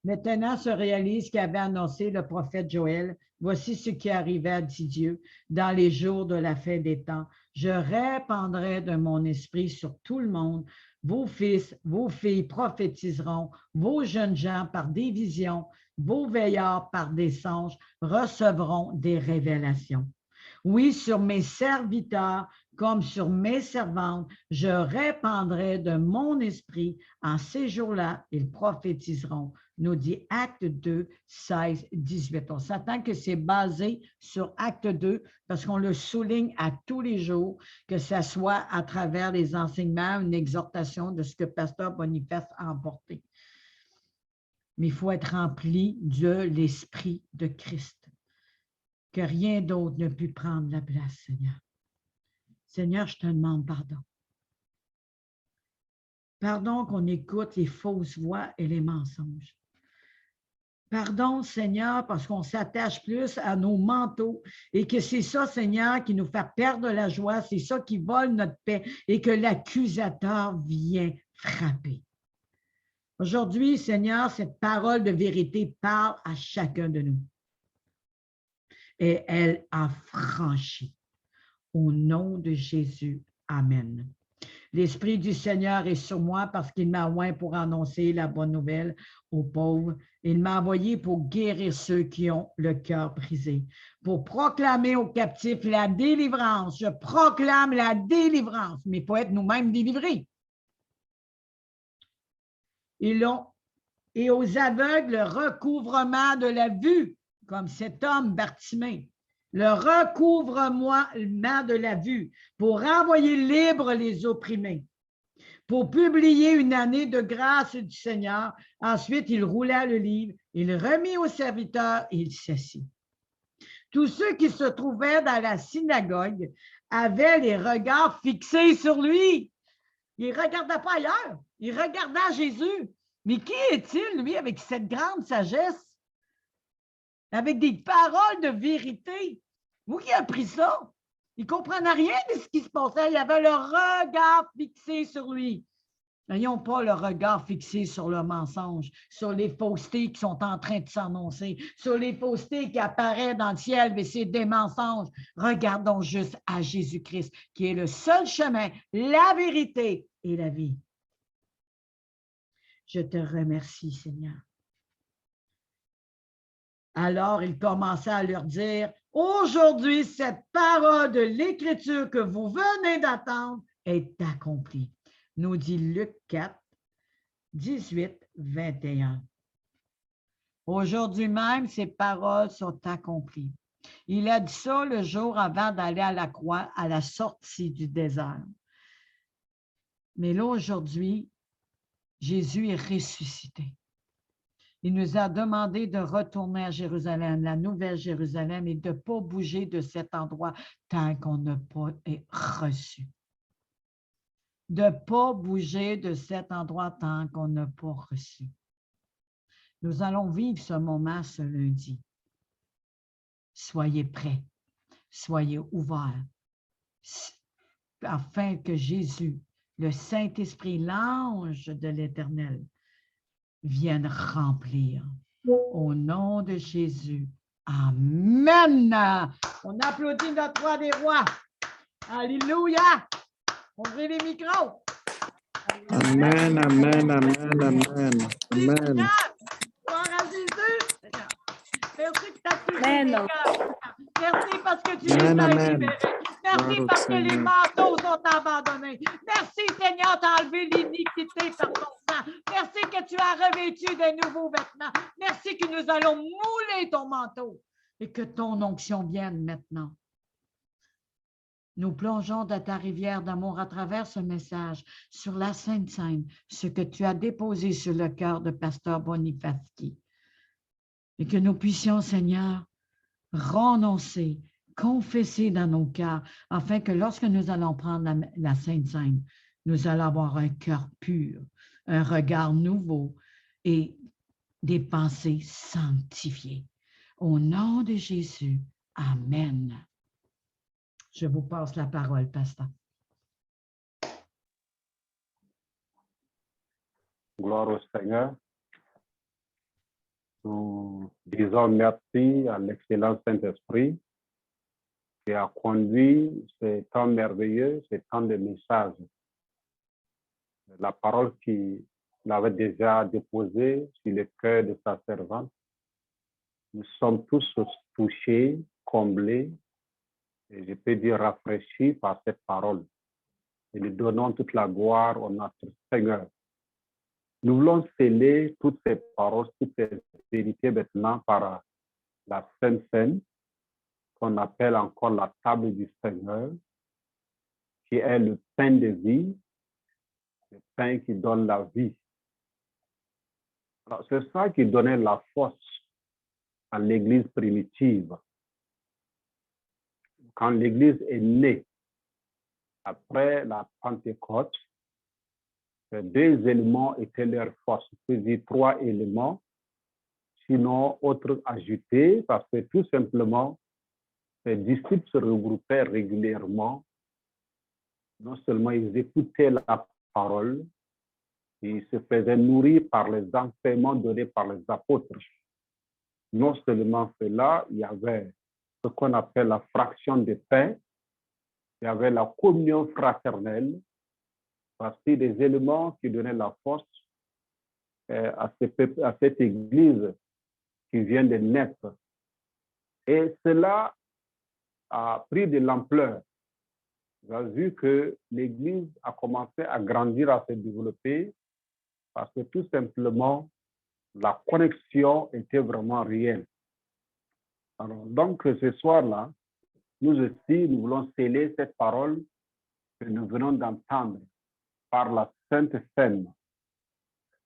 Maintenant se réalise ce qu'avait annoncé le prophète Joël. Voici ce qui arrivait, dit Dieu, dans les jours de la fin des temps. Je répandrai de mon esprit sur tout le monde. Vos fils, vos filles prophétiseront, vos jeunes gens par des visions, vos veillards par des songes recevront des révélations. Oui, sur mes serviteurs comme sur mes servantes, je répandrai de mon esprit. En ces jours-là, ils prophétiseront. Nous dit Acte 2, 16, 18. On s'attend que c'est basé sur Acte 2 parce qu'on le souligne à tous les jours, que ce soit à travers les enseignements, une exhortation de ce que Pasteur Boniface a emporté. Mais il faut être rempli de l'Esprit de Christ, que rien d'autre ne peut prendre la place, Seigneur. Seigneur, je te demande pardon. Pardon qu'on écoute les fausses voix et les mensonges. Pardon, Seigneur, parce qu'on s'attache plus à nos manteaux et que c'est ça, Seigneur, qui nous fait perdre la joie, c'est ça qui vole notre paix et que l'accusateur vient frapper. Aujourd'hui, Seigneur, cette parole de vérité parle à chacun de nous. Et elle a franchi. Au nom de Jésus, Amen. L'Esprit du Seigneur est sur moi parce qu'il m'a oint pour annoncer la bonne nouvelle aux pauvres. Il m'a envoyé pour guérir ceux qui ont le cœur brisé, pour proclamer aux captifs la délivrance. Je proclame la délivrance, mais il faut être nous-mêmes délivrés. Et aux aveugles, le recouvrement de la vue, comme cet homme Bartimée. Le recouvrement de la vue pour renvoyer libres les opprimés, pour publier une année de grâce du Seigneur. Ensuite, il roula le livre, il remit au serviteur et il s'assit. Tous ceux qui se trouvaient dans la synagogue avaient les regards fixés sur lui. Il ne regardait pas ailleurs, il regardait Jésus. Mais qui est-il, lui, avec cette grande sagesse? Avec des paroles de vérité. Où qui a appris ça? Ils ne comprenaient rien de ce qui se passait. Ils avaient le regard fixé sur lui. N'ayons pas le regard fixé sur le mensonge, sur les faussetés qui sont en train de s'annoncer, sur les faussetés qui apparaissent dans le ciel, mais c'est des mensonges. Regardons juste à Jésus-Christ, qui est le seul chemin, la vérité et la vie. Je te remercie, Seigneur. Alors, il commençait à leur dire, aujourd'hui, cette parole de l'Écriture que vous venez d'attendre est accomplie. Nous dit Luc 4, 18, 21. Aujourd'hui même, ces paroles sont accomplies. Il a dit ça le jour avant d'aller à la croix, à la sortie du désert. Mais là, aujourd'hui, Jésus est ressuscité. Il nous a demandé de retourner à Jérusalem, la nouvelle Jérusalem, et de ne pas bouger de cet endroit tant qu'on n'a pas reçu. De ne pas bouger de cet endroit tant qu'on n'a pas reçu. Nous allons vivre ce moment ce lundi. Soyez prêts, soyez ouverts, afin que Jésus, le Saint-Esprit, l'ange de l'Éternel, vienne remplir. Au nom de Jésus. Amen. On applaudit notre roi des rois. Alléluia. Ouvrez les micros. Amen, amen, amen, amen, amen. Gloire à Jésus. Merci que tu as touché Amen. les cœurs. Merci parce que tu les Amen, as amen. libérés. Merci Gloire au parce que les Seigneur. manteaux sont abandonnés. Merci Seigneur, tu as enlevé l'iniquité par ton sang. Merci que tu as revêtu de nouveaux vêtements. Merci que nous allons mouler ton manteau et que ton onction vienne maintenant. Nous plongeons dans ta rivière d'amour à travers ce message sur la Sainte Seine, ce que tu as déposé sur le cœur de Pasteur Bonifaski. Et que nous puissions, Seigneur, renoncer, confesser dans nos cœurs, afin que lorsque nous allons prendre la Sainte Seine, nous allons avoir un cœur pur, un regard nouveau et des pensées sanctifiées. Au nom de Jésus, amen. Je vous passe la parole, pasteur. Gloire au Seigneur. Nous disons merci à l'excellent Saint-Esprit qui a conduit ce temps merveilleux, ce temps de message. La parole qu'il avait déjà déposée sur le cœur de sa servante. Nous sommes tous touchés, comblés, et je peux dire rafraîchis par cette parole. Et nous donnons toute la gloire à notre Seigneur. Nous voulons sceller toutes ces paroles, toutes ces vérités maintenant par la Sainte Seine, qu'on appelle encore la table du Seigneur, qui est le pain de vie, le pain qui donne la vie. Alors, c'est ça qui donnait la force à l'Église primitive. Quand l'Église est née, après la Pentecôte, ces deux éléments étaient leur force. Je peux dire trois éléments, sinon autres ajoutés, parce que tout simplement, les disciples se regroupaient régulièrement. Non seulement ils écoutaient la parole, ils se faisaient nourrir par les enseignements donnés par les apôtres. Non seulement cela, il y avait ce qu'on appelle la fraction de pain, il y avait la communion fraternelle, parce que des éléments qui donnaient la force à cette Église qui vient de naître. Et cela a pris de l'ampleur. Vous avez vu que l'Église a commencé à grandir, à se développer, parce que tout simplement, la connexion était vraiment réelle. Alors, donc, ce soir-là, nous aussi, nous voulons sceller cette parole que nous venons d'entendre par la Sainte Seine.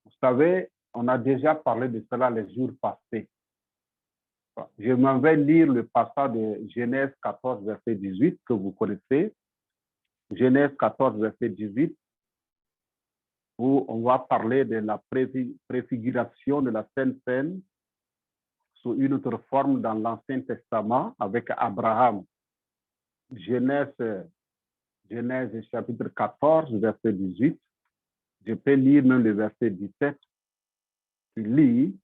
Vous savez, on a déjà parlé de cela les jours passés. Je m'en vais lire le passage de Genèse 14, verset 18, que vous connaissez. Genèse 14, verset 18, où on va parler de la préfiguration de la Sainte Seine sous une autre forme dans l'Ancien Testament avec Abraham. Genèse chapitre 14, verset 18. Je peux lire même le verset 17. Il lit,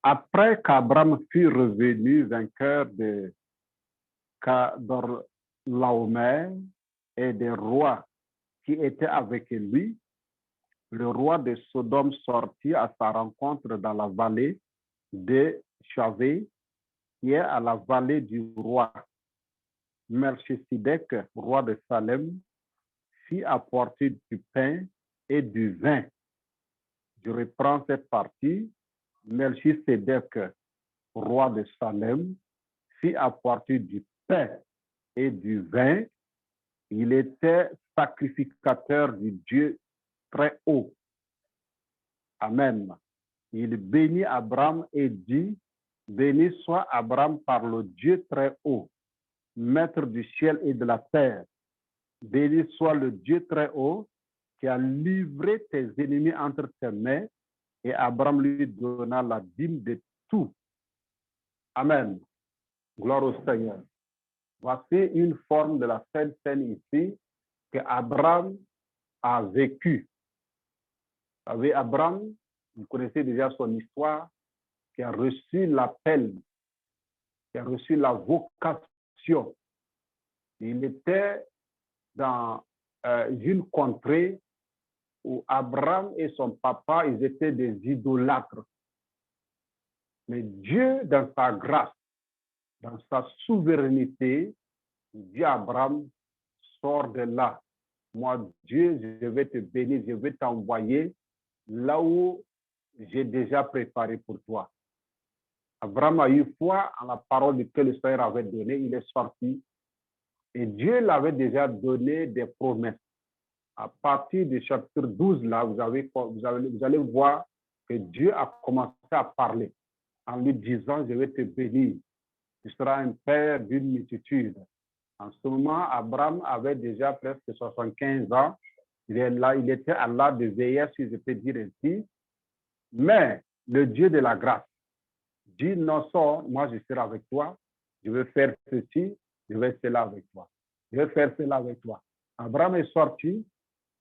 après qu'Abraham fut revenu vainqueur de Kedorlaomer et des rois qui étaient avec lui, le roi de Sodome sortit à sa rencontre dans la vallée de Chavé, qui est à la vallée du roi. Melchisedec, roi de Salem, fit apporter du pain et du vin. Je reprends cette partie. Melchisedec, roi de Salem, fit apporter du pain et du vin. Il était sacrificateur du Dieu très haut. Amen. Il bénit Abraham et dit, béni soit Abraham par le Dieu très haut, maître du ciel et de la terre. Béni soit le Dieu très haut qui a livré tes ennemis entre tes mains, et Abraham lui donna la dîme de tout. Amen. Gloire au Seigneur. Voici une forme de la Sainte Seine ici que Abraham a vécu. Vous savez, Abraham, vous connaissez déjà son histoire, qui a reçu l'appel, qui a reçu la vocation. Il était dans une contrée où Abraham et son papa, ils étaient des idolâtres. Mais Dieu, dans sa grâce, dans sa souveraineté, dit à Abraham, sors de là. Moi, Dieu, je vais te bénir, je vais t'envoyer là où j'ai déjà préparé pour toi. Abraham a eu foi en la parole que le Seigneur avait donnée, il est sorti. Et Dieu l'avait déjà donné des promesses. À partir du chapitre 12, là, vous allez voir que Dieu a commencé à parler en lui disant, je vais te bénir. Tu seras un père d'une multitude. En ce moment, Abraham avait déjà presque 75 ans. Il était à l'âge de vieillesse, si je peux dire ainsi. Mais le Dieu de la grâce dit, non, sors, moi je serai avec toi. Je vais faire ceci, je vais faire cela avec toi. Je vais faire cela avec toi. Abraham est sorti.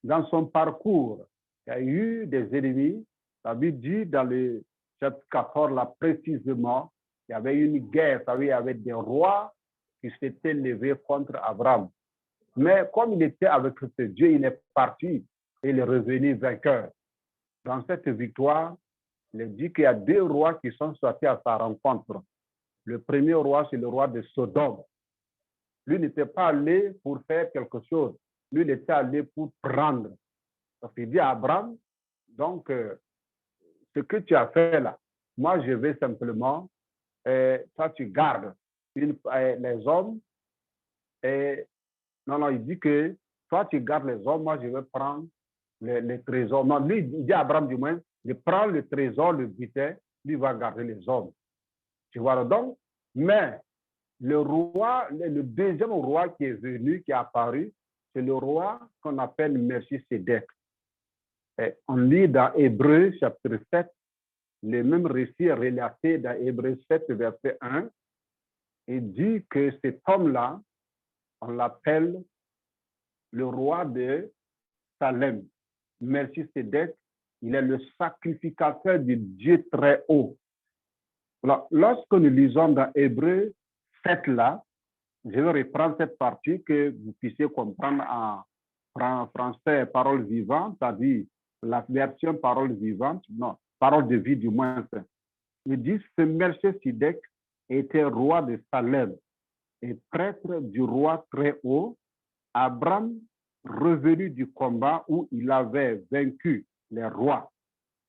Dans son parcours, il y a eu des ennemis. La Bible dit dans le chapitre 14, là précisément, il y avait une guerre. Il y avait des rois qui s'étaient levés contre Abraham. Mais comme il était avec ce Dieu, il est parti et il est revenu vainqueur. Dans cette victoire, il dit qu'il y a deux rois qui sont sortis à sa rencontre. Le premier roi, c'est le roi de Sodome. Lui n'était pas allé pour faire quelque chose. Lui, il était allé pour prendre. Parce qu'il dit à Abraham, donc, ce que tu as fait là, moi, je vais simplement, toi, tu gardes les hommes. Non, il dit que toi, tu gardes les hommes, moi, je vais prendre les trésors. Non, lui, il dit à Abraham, du moins, je prends le trésor, le butin, lui va garder les hommes. Tu vois donc, mais le roi, le deuxième roi qui est venu, qui est apparu, c'est le roi qu'on appelle Melchisedec. On lit dans Hébreux chapitre 7, le même récit est relaté dans Hébreux 7, verset 1, et dit que cet homme-là, on l'appelle le roi de Salem. Melchisedec, il est le sacrificateur du Dieu très haut. Alors, lorsque nous lisons dans Hébreux 7 là, je vais reprendre cette partie que vous puissiez comprendre en français, parole vivante, c'est-à-dire la version parole vivante, non, parole de vie du moins. Il dit, ce Melchisedec était roi de Salem et prêtre du roi très haut. Abraham, revenu du combat où il avait vaincu les rois.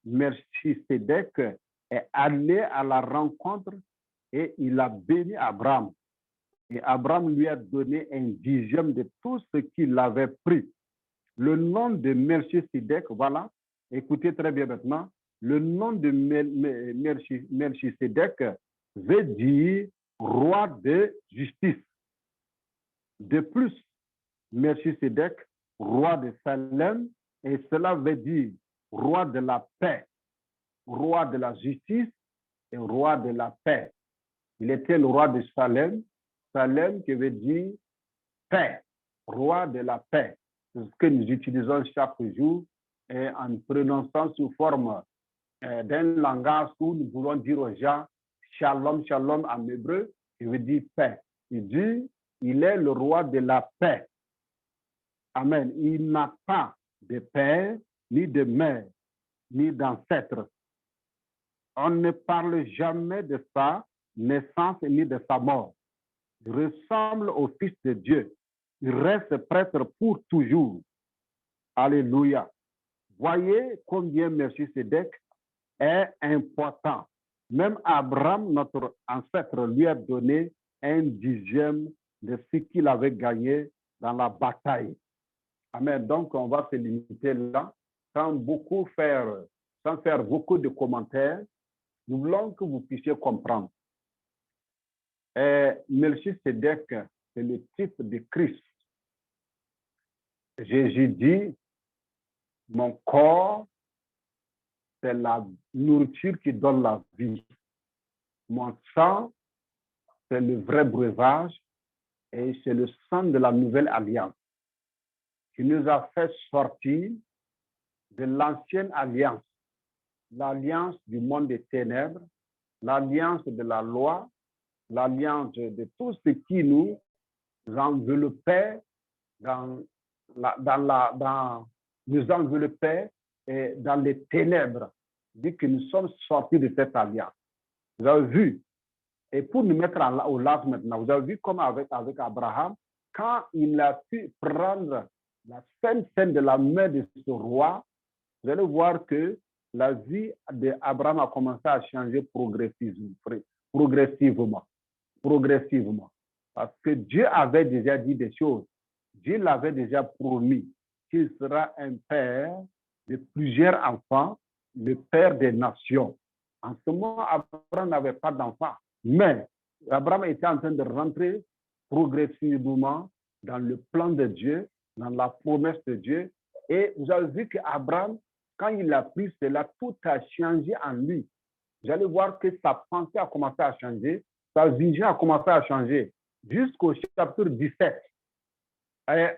Melchisedec est allé à la rencontre et il a béni Abraham. Et Abraham lui a donné un dixième de tout ce qu'il avait pris. Le nom de Melchisedec, voilà, écoutez très bien maintenant, le nom de Melchisedec veut dire roi de justice. De plus, Melchisedec, roi de Salem, et cela veut dire roi de la paix, roi de la justice et roi de la paix. Il était le roi de Salem, Salem qui veut dire paix, roi de la paix. C'est ce que nous utilisons chaque jour et en prononçant sous forme d'un langage où nous voulons dire aux gens shalom, shalom en hébreu, qui veut dire paix. Il dit, il est le roi de la paix. Amen. Il n'a pas de père, ni de mère, ni d'ancêtre. On ne parle jamais de sa naissance ni de sa mort. Il ressemble au Fils de Dieu. Il reste prêtre pour toujours. Alléluia. Voyez combien Melchisédek est important. Même Abraham, notre ancêtre, lui a donné 1/10 de ce qu'il avait gagné dans la bataille. Amen. Donc, on va se limiter là, sans faire beaucoup de commentaires. Nous voulons que vous puissiez comprendre. Melchisédek, c'est le type de Christ. Jésus dit, mon corps, c'est la nourriture qui donne la vie. Mon sang, c'est le vrai breuvage et c'est le sang de la nouvelle alliance qui nous a fait sortir de l'ancienne alliance, l'alliance du monde des ténèbres, l'alliance de la loi, l'alliance de tout ce qui nous enveloppait nous enveloppait dans les ténèbres, dit que nous sommes sortis de cette alliance. Vous avez vu, et pour nous mettre au large maintenant, vous avez vu comme avec Abraham, quand il a pu prendre la sainte scène de la main de ce roi, vous allez voir que la vie d'Abraham a commencé à changer progressivement. Parce que Dieu avait déjà dit des choses. Dieu l'avait déjà promis qu'il sera un père de plusieurs enfants, le père des nations. En ce moment, Abraham n'avait pas d'enfants, mais Abraham était en train de rentrer progressivement dans le plan de Dieu, dans la promesse de Dieu. Et vous avez vu qu'Abraham, quand il a pris cela, tout a changé en lui. Vous allez voir que sa pensée a commencé à changer, sa vision a commencé à changer, jusqu'au chapitre 17.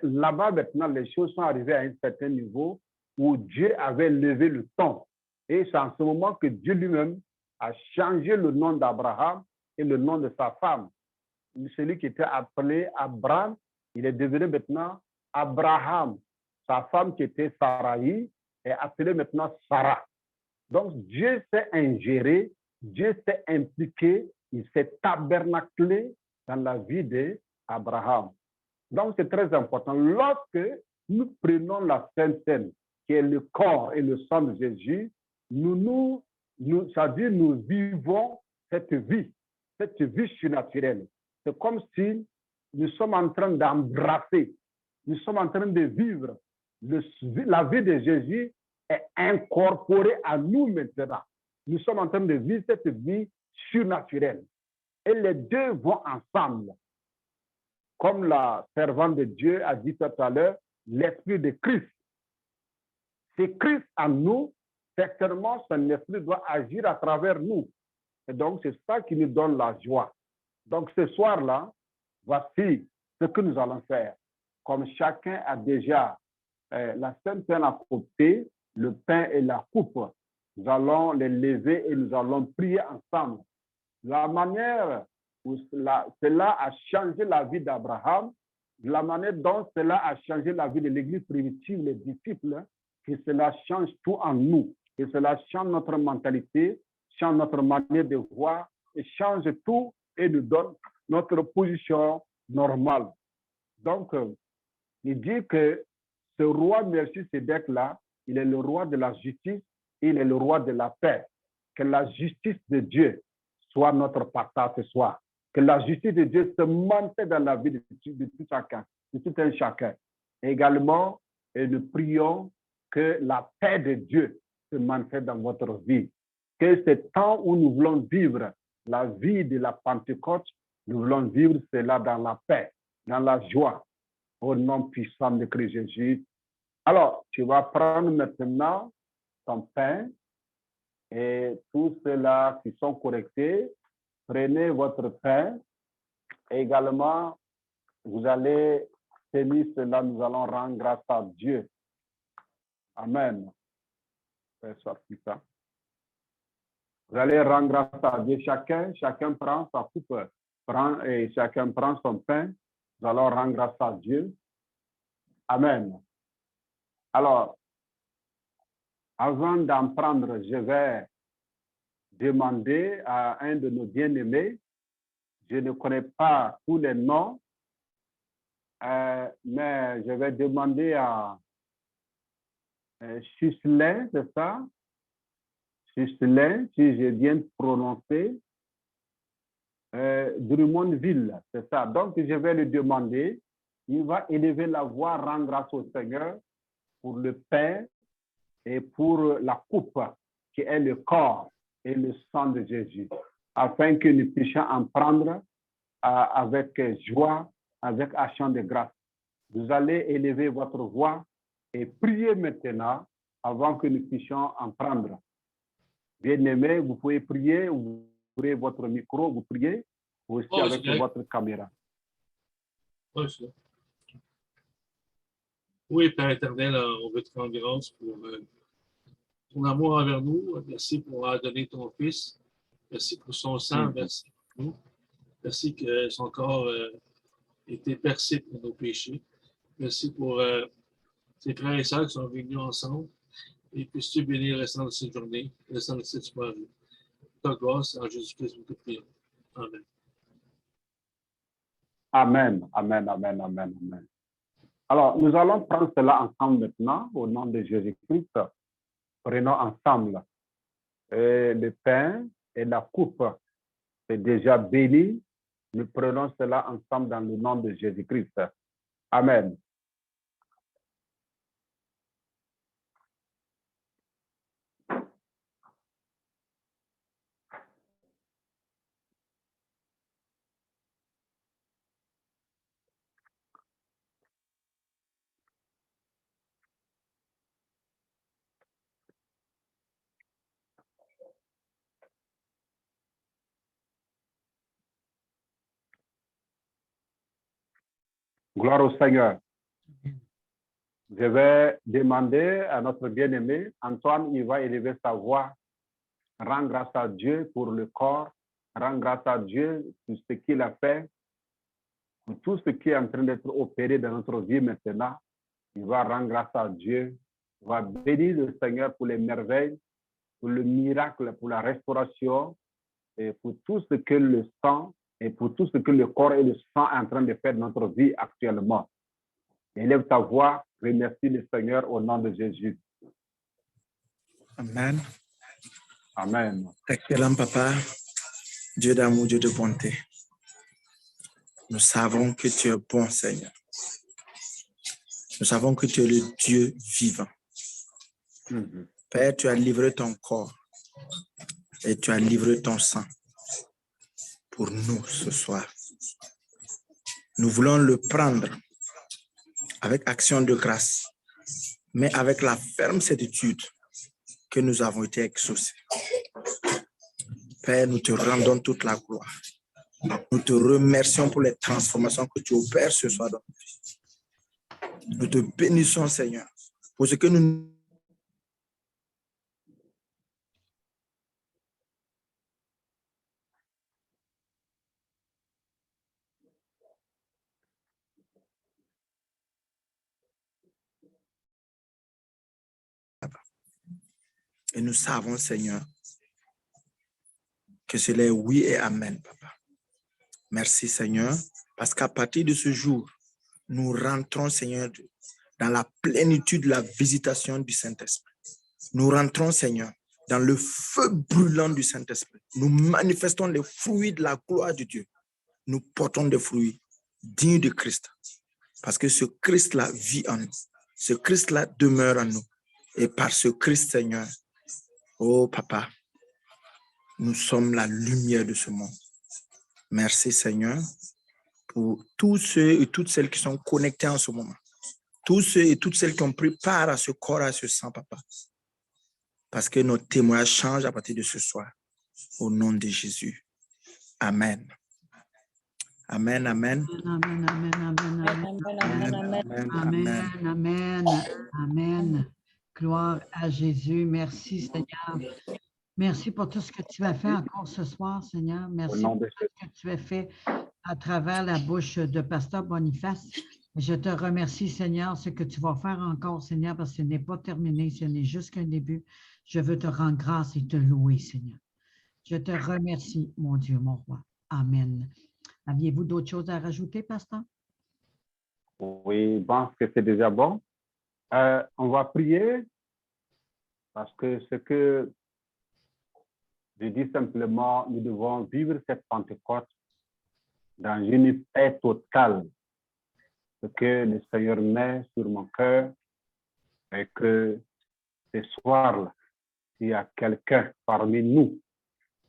Là-bas, maintenant, les choses sont arrivées à un certain niveau où Dieu avait levé le ton. Et c'est en ce moment que Dieu lui-même a changé le nom d'Abraham et le nom de sa femme. Celui qui était appelé Abraham, il est devenu maintenant Abraham. Sa femme qui était Sarai est appelée maintenant Sarah. Donc Dieu s'est ingéré, Dieu s'est impliqué, il s'est tabernaclé dans la vie d'Abraham. Donc c'est très important. Lorsque nous prenons la Sainte Seine, qui est le corps et le sang de Jésus, nous vivons cette vie surnaturelle. C'est comme si nous sommes en train d'embrasser, nous sommes en train de vivre. La vie de Jésus est incorporée à nous maintenant. Nous sommes en train de vivre cette vie surnaturelle. Et les deux vont ensemble. Comme la servante de Dieu a dit tout à l'heure, l'esprit de Christ. C'est Christ en nous, certainement son esprit doit agir à travers nous. Et donc c'est ça qui nous donne la joie. Donc ce soir-là, voici ce que nous allons faire. Comme chacun a déjà la Sainte Seine à côté, le pain et la coupe, nous allons les lever et nous allons prier ensemble. La manière où cela a changé la vie d'Abraham, la manière dont cela a changé la vie de l'Église primitive, les disciples, que cela change tout en nous, que cela change notre mentalité, change notre manière de voir, et change tout et nous donne notre position normale. Donc, il dit que ce roi Melchisédek-là, il est le roi de la justice, il est le roi de la paix. Que la justice de Dieu soit notre partage ce soir. Que la justice de Dieu se manifeste dans la vie de tout chacun, de tout un chacun. Et également, nous prions que la paix de Dieu se manifeste dans votre vie. Que ce temps où nous voulons vivre la vie de la Pentecôte, nous voulons vivre cela dans la paix, dans la joie, au nom puissant de Christ Jésus. Alors, tu vas prendre maintenant ton pain et tous ceux-là qui sont correctés, prenez votre pain Et également, vous allez tenir cela, nous allons rendre grâce à Dieu. Amen. Fais sortir ça. Vous allez rendre grâce à Dieu. Chacun prend sa coupe, et chacun prend son pain. Nous allons rendre grâce à Dieu. Amen. Alors, avant d'en prendre, je vais demander à un de nos bien-aimés. Je ne connais pas tous les noms, mais je vais demander à Chuslin, c'est ça? Chuslin, si j'ai bien prononcé. Drummondville, c'est ça. Donc, je vais lui demander, il va élever la voix, rendre grâce au Seigneur pour le pain et pour la coupe, qui est le corps et le sang de Jésus, afin que nous puissions en prendre avec joie, avec action de grâce. Vous allez élever votre voix et prier maintenant avant que nous puissions en prendre. Bien-aimés, vous pouvez prier, vous ouvrez votre micro, vous priez, aussi avec votre caméra. Oui, Père éternel, on veut te rendre grâce pour ton amour envers nous. Merci pour avoir donné ton Fils. Merci pour son sang. Merci pour nous. Merci que son corps était percé pour nos péchés. Merci pour ses frères et sœurs qui sont venus ensemble. Et puisses-tu bénir le restant de cette journée, le restant de cette soirée. Ta grâce en Jésus-Christ, nous te prions. Amen. Amen, amen, amen, amen, amen. Alors, nous allons prendre cela ensemble maintenant, au nom de Jésus-Christ. Prenons ensemble le pain et la coupe. C'est déjà béni. Nous prenons cela ensemble dans le nom de Jésus-Christ. Amen. Gloire au Seigneur. Je vais demander à notre bien-aimé, Antoine, il va élever sa voix, rendre grâce à Dieu pour le corps, rendre grâce à Dieu pour ce qu'il a fait, pour tout ce qui est en train d'être opéré dans notre vie maintenant. Il va rendre grâce à Dieu, il va bénir le Seigneur pour les merveilles, pour le miracle, pour la restauration, et pour tout ce que le sang et pour tout ce que le corps et le sang est en train de faire dans notre vie actuellement. Élève ta voix, remercie le Seigneur au nom de Jésus. Amen. Amen. Excellent Papa, Dieu d'amour, Dieu de bonté. Nous savons que tu es bon, Seigneur. Nous savons que tu es le Dieu vivant. Père, tu as livré ton corps et tu as livré ton sang pour nous ce soir. Nous voulons le prendre avec action de grâce, mais avec la ferme certitude que nous avons été exaucés. Père, nous te rendons toute la gloire. Nous te remercions pour les transformations que tu opères ce soir dans nos vies. Nous te bénissons, Seigneur, pour ce que nous et nous savons, Seigneur, que c'est les oui et amen, Papa. Merci, Seigneur, parce qu'à partir de ce jour, nous rentrons, Seigneur, dans la plénitude de la visitation du Saint-Esprit. Nous rentrons, Seigneur, dans le feu brûlant du Saint-Esprit. Nous manifestons les fruits de la gloire de Dieu. Nous portons des fruits dignes de Christ, parce que ce Christ-là vit en nous. Ce Christ-là demeure en nous. Et par ce Christ, Seigneur, oh Papa, nous sommes la lumière de ce monde. Merci Seigneur pour tous ceux et toutes celles qui sont connectés en ce moment. Tous ceux et toutes celles qui ont pris part à ce corps, à ce sang, Papa. Parce que notre témoignage change à partir de ce soir. Au nom de Jésus. Amen. Amen, amen. Amen, amen, amen, amen. Amen, amen, amen. Amen, amen, amen. Gloire à Jésus. Merci, Seigneur. Merci pour tout ce que tu as fait encore ce soir, Seigneur. Au Merci nom pour de tout ce que tu as fait à travers la bouche de Pasteur Boniface. Je te remercie, Seigneur, ce que tu vas faire encore, Seigneur, parce que ce n'est pas terminé, ce n'est juste qu'un début. Je veux te rendre grâce et te louer, Seigneur. Je te remercie, mon Dieu, mon roi. Amen. Aviez-vous d'autres choses à rajouter, Pasteur? Oui, je pense que c'est déjà bon. On va prier parce que ce que je dis simplement, nous devons vivre cette Pentecôte dans une paix totale. Ce que le Seigneur met sur mon cœur est que ce soir-là, s'il y a quelqu'un parmi nous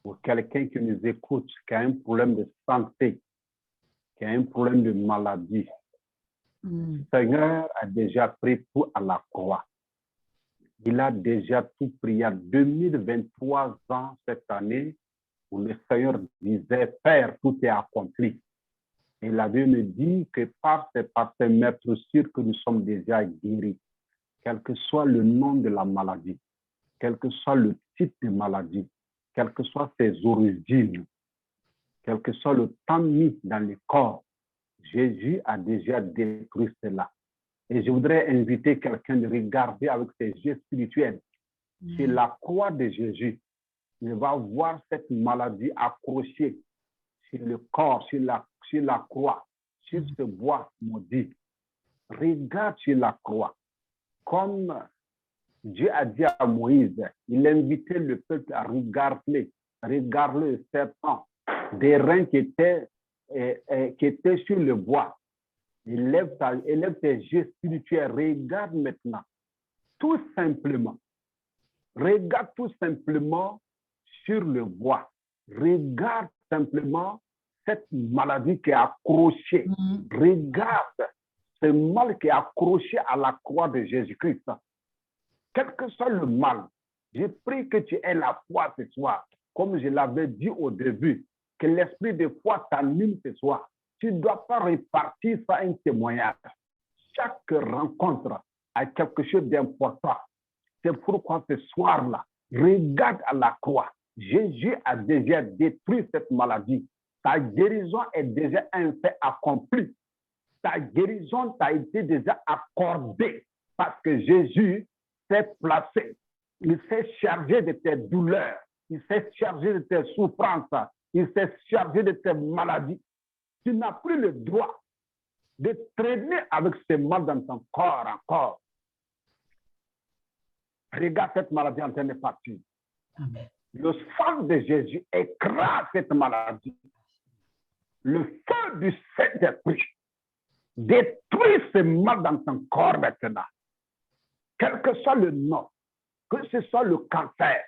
ou quelqu'un qui nous écoute, qui a un problème de santé, qui a un problème de maladie, le Seigneur a déjà pris tout à la croix. Il a déjà tout pris. Il y a 2023 ans cette année où le Seigneur disait, Père, tout est accompli. Et la Bible me dit que par ces meurtrissures que nous sommes déjà guéris, quel que soit le nom de la maladie, quel que soit le type de maladie, quelles que soient ses origines, quel que soit le temps mis dans le corps, Jésus a déjà détruit cela. Et je voudrais inviter quelqu'un de regarder avec ses yeux spirituels sur la croix de Jésus. Il va voir cette maladie accrochée sur le corps, sur la croix, sur ce bois maudit. Regarde sur la croix. Comme Dieu a dit à Moïse, il invitait le peuple à regarder le serpent, des reins qui étaient sur le bois. Élève tes yeux spirituels, regarde maintenant, tout simplement. Regarde tout simplement sur le bois. Regarde simplement cette maladie qui est accrochée. Regarde ce mal qui est accroché à la croix de Jésus-Christ. Quel que soit le mal, je prie que tu aies la foi ce soir. Comme je l'avais dit au début, que l'esprit de foi t'anime ce soir. Tu ne dois pas repartir sans un témoignage. Chaque rencontre a quelque chose d'important. C'est pourquoi ce soir-là, regarde à la croix. Jésus a déjà détruit cette maladie. Ta guérison est déjà un fait accompli. Ta guérison t'a été déjà accordée parce que Jésus s'est placé. Il s'est chargé de tes douleurs. Il s'est chargé de tes souffrances. Il s'est chargé de tes maladies. Tu n'as plus le droit de traîner avec ce mal dans ton corps encore. Regarde cette maladie en train de partir. Amen. Le sang de Jésus écrase cette maladie. Le feu du Saint-Esprit détruit ce mal dans ton corps maintenant. Quel que soit le nom, que ce soit le cancer,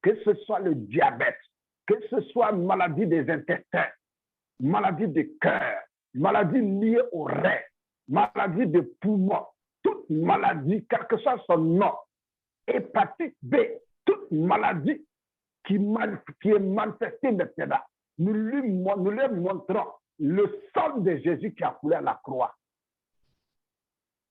que ce soit le diabète, que ce soit maladie des intestins, maladie du cœur, maladie liée au rein, maladie de poumon, toute maladie, quel que soit son nom, hépatite B, toute maladie qui est manifestée maintenant, nous lui montrons le sang de Jésus qui a coulé à la croix.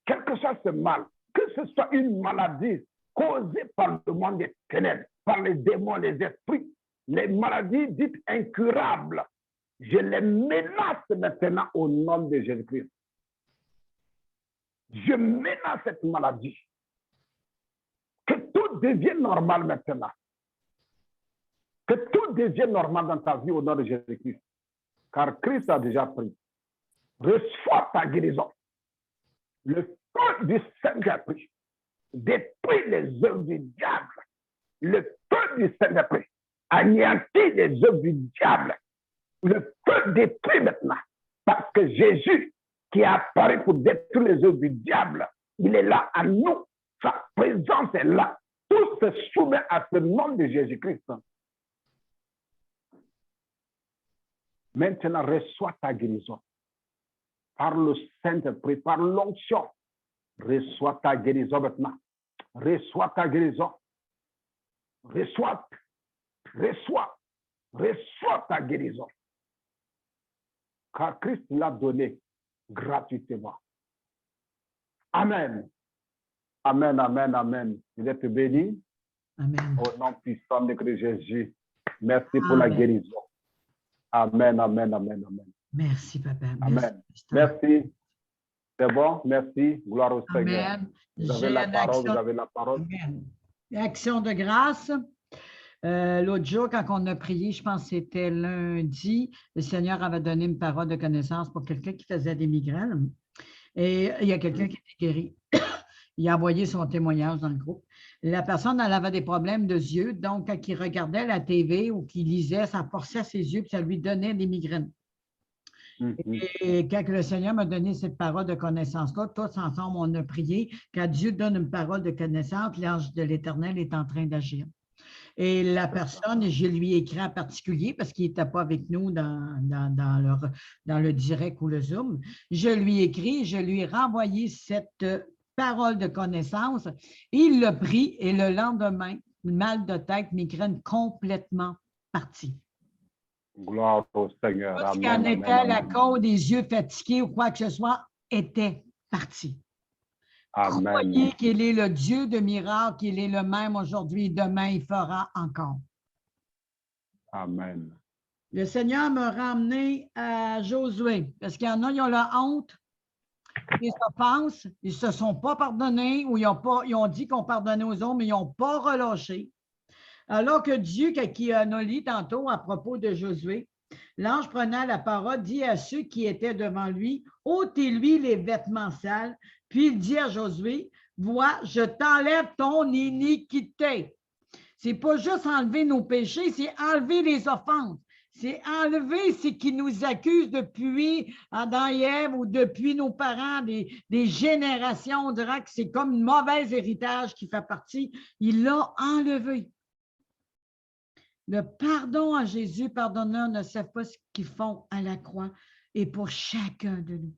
Quel que soit ce mal, que ce soit une maladie causée par le monde des ténèbres, par les démons, les esprits, les maladies dites incurables, je les menace maintenant au nom de Jésus-Christ. Je menace cette maladie. Que tout devienne normal maintenant. Que tout devienne normal dans ta vie au nom de Jésus-Christ. Car Christ a déjà pris. Reçois ta guérison. Le feu du Saint-Esprit détruit les œuvres du diable. Le feu du Saint-Esprit anéantit les œuvres du diable. Le feu détruit maintenant. Parce que Jésus, qui a apparu pour détruire les œuvres du diable, il est là à nous. Sa présence est là. Tout se soumet à ce nom de Jésus-Christ. Maintenant, reçois ta guérison. Par le Saint-Esprit, par l'onction. Reçois ta guérison maintenant. Reçois ta guérison. Reçois ta guérison. car Christ l'a donné gratuitement. Amen. Amen, amen, amen. Vous êtes bénis Amen. au nom puissant de Christ Jésus. Merci pour la Amen. guérison. Amen, amen, amen, amen. Merci, papa. Merci, Amen. pasteur. Merci. C'est bon, merci. Gloire au Seigneur. Amen. Vous avez J'ai la une parole, vous action- avez la parole. Amen. Action de grâce. L'autre jour, quand on a prié, je pense que c'était lundi, le Seigneur avait donné une parole de connaissance pour quelqu'un qui faisait des migraines. Et il y a quelqu'un qui était guéri. Il a envoyé son témoignage dans le groupe. La personne, elle avait des problèmes de yeux, donc quand il regardait la TV ou qu'il lisait, ça forçait ses yeux et ça lui donnait des migraines. Et quand le Seigneur m'a donné cette parole de connaissance-là, tous ensemble, on a prié. Quand Dieu donne une parole de connaissance, l'ange de l'Éternel est en train d'agir. Et la personne, je lui ai écrit en particulier parce qu'il n'était pas avec nous dans le direct ou le Zoom. Je lui ai écrit, je lui ai renvoyé cette parole de connaissance. Il l'a pris et le lendemain, mal de tête, migraine complètement parti. Gloire au Seigneur. Tout ce Amen, qui en amen, était la amen. cause des yeux fatigués ou quoi que ce soit était parti. Amen. Croyez qu'il est le Dieu de miracles, qu'il est le même aujourd'hui et demain, il fera encore. Amen. Le Seigneur m'a ramené à Josué, parce qu'il y en a, ils ont la honte, ils se pensent, ils ne se sont pas pardonnés ou ils ont dit qu'on pardonnait aux autres, mais ils n'ont pas relâché. Alors que Dieu, qui a lu tantôt à propos de Josué, l'ange prenant la parole dit à ceux qui étaient devant lui, ôtez-lui les vêtements sales, puis il dit à Josué, vois, je t'enlève ton iniquité. Ce n'est pas juste enlever nos péchés, c'est enlever les offenses. C'est enlever ce qui nous accuse depuis Adam et Ève ou depuis nos parents, des générations. On dirait que c'est comme un mauvais héritage qui fait partie. Il l'a enlevé. Le pardon à Jésus, pardonneur, ne sait pas ce qu'ils font à la croix et pour chacun de nous.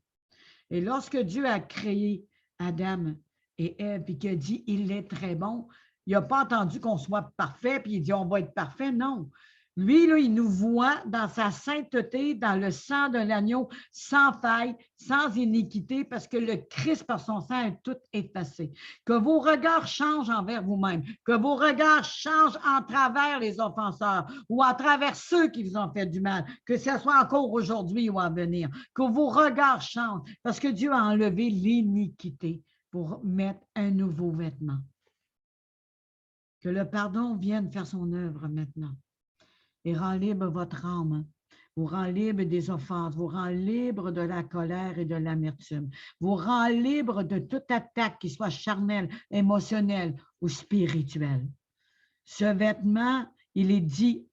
Et lorsque Dieu a créé Adam et Ève et qu'il a dit « il est très bon », il n'a pas entendu qu'on soit parfait puis il dit « on va être parfait ». Non. Lui, là, il nous voit dans sa sainteté, dans le sang de l'agneau, sans faille, sans iniquité, parce que le Christ, par son sang, est tout effacé. Que vos regards changent envers vous-même, que vos regards changent en travers les offenseurs ou à travers ceux qui vous ont fait du mal, que ce soit encore aujourd'hui ou à venir, que vos regards changent, parce que Dieu a enlevé l'iniquité pour mettre un nouveau vêtement. Que le pardon vienne faire son œuvre maintenant. Et rend libre votre âme, vous rend libre des offenses, vous rend libre de la colère et de l'amertume, vous rend libre de toute attaque qui soit charnelle, émotionnelle ou spirituelle. Ce vêtement, il est dit,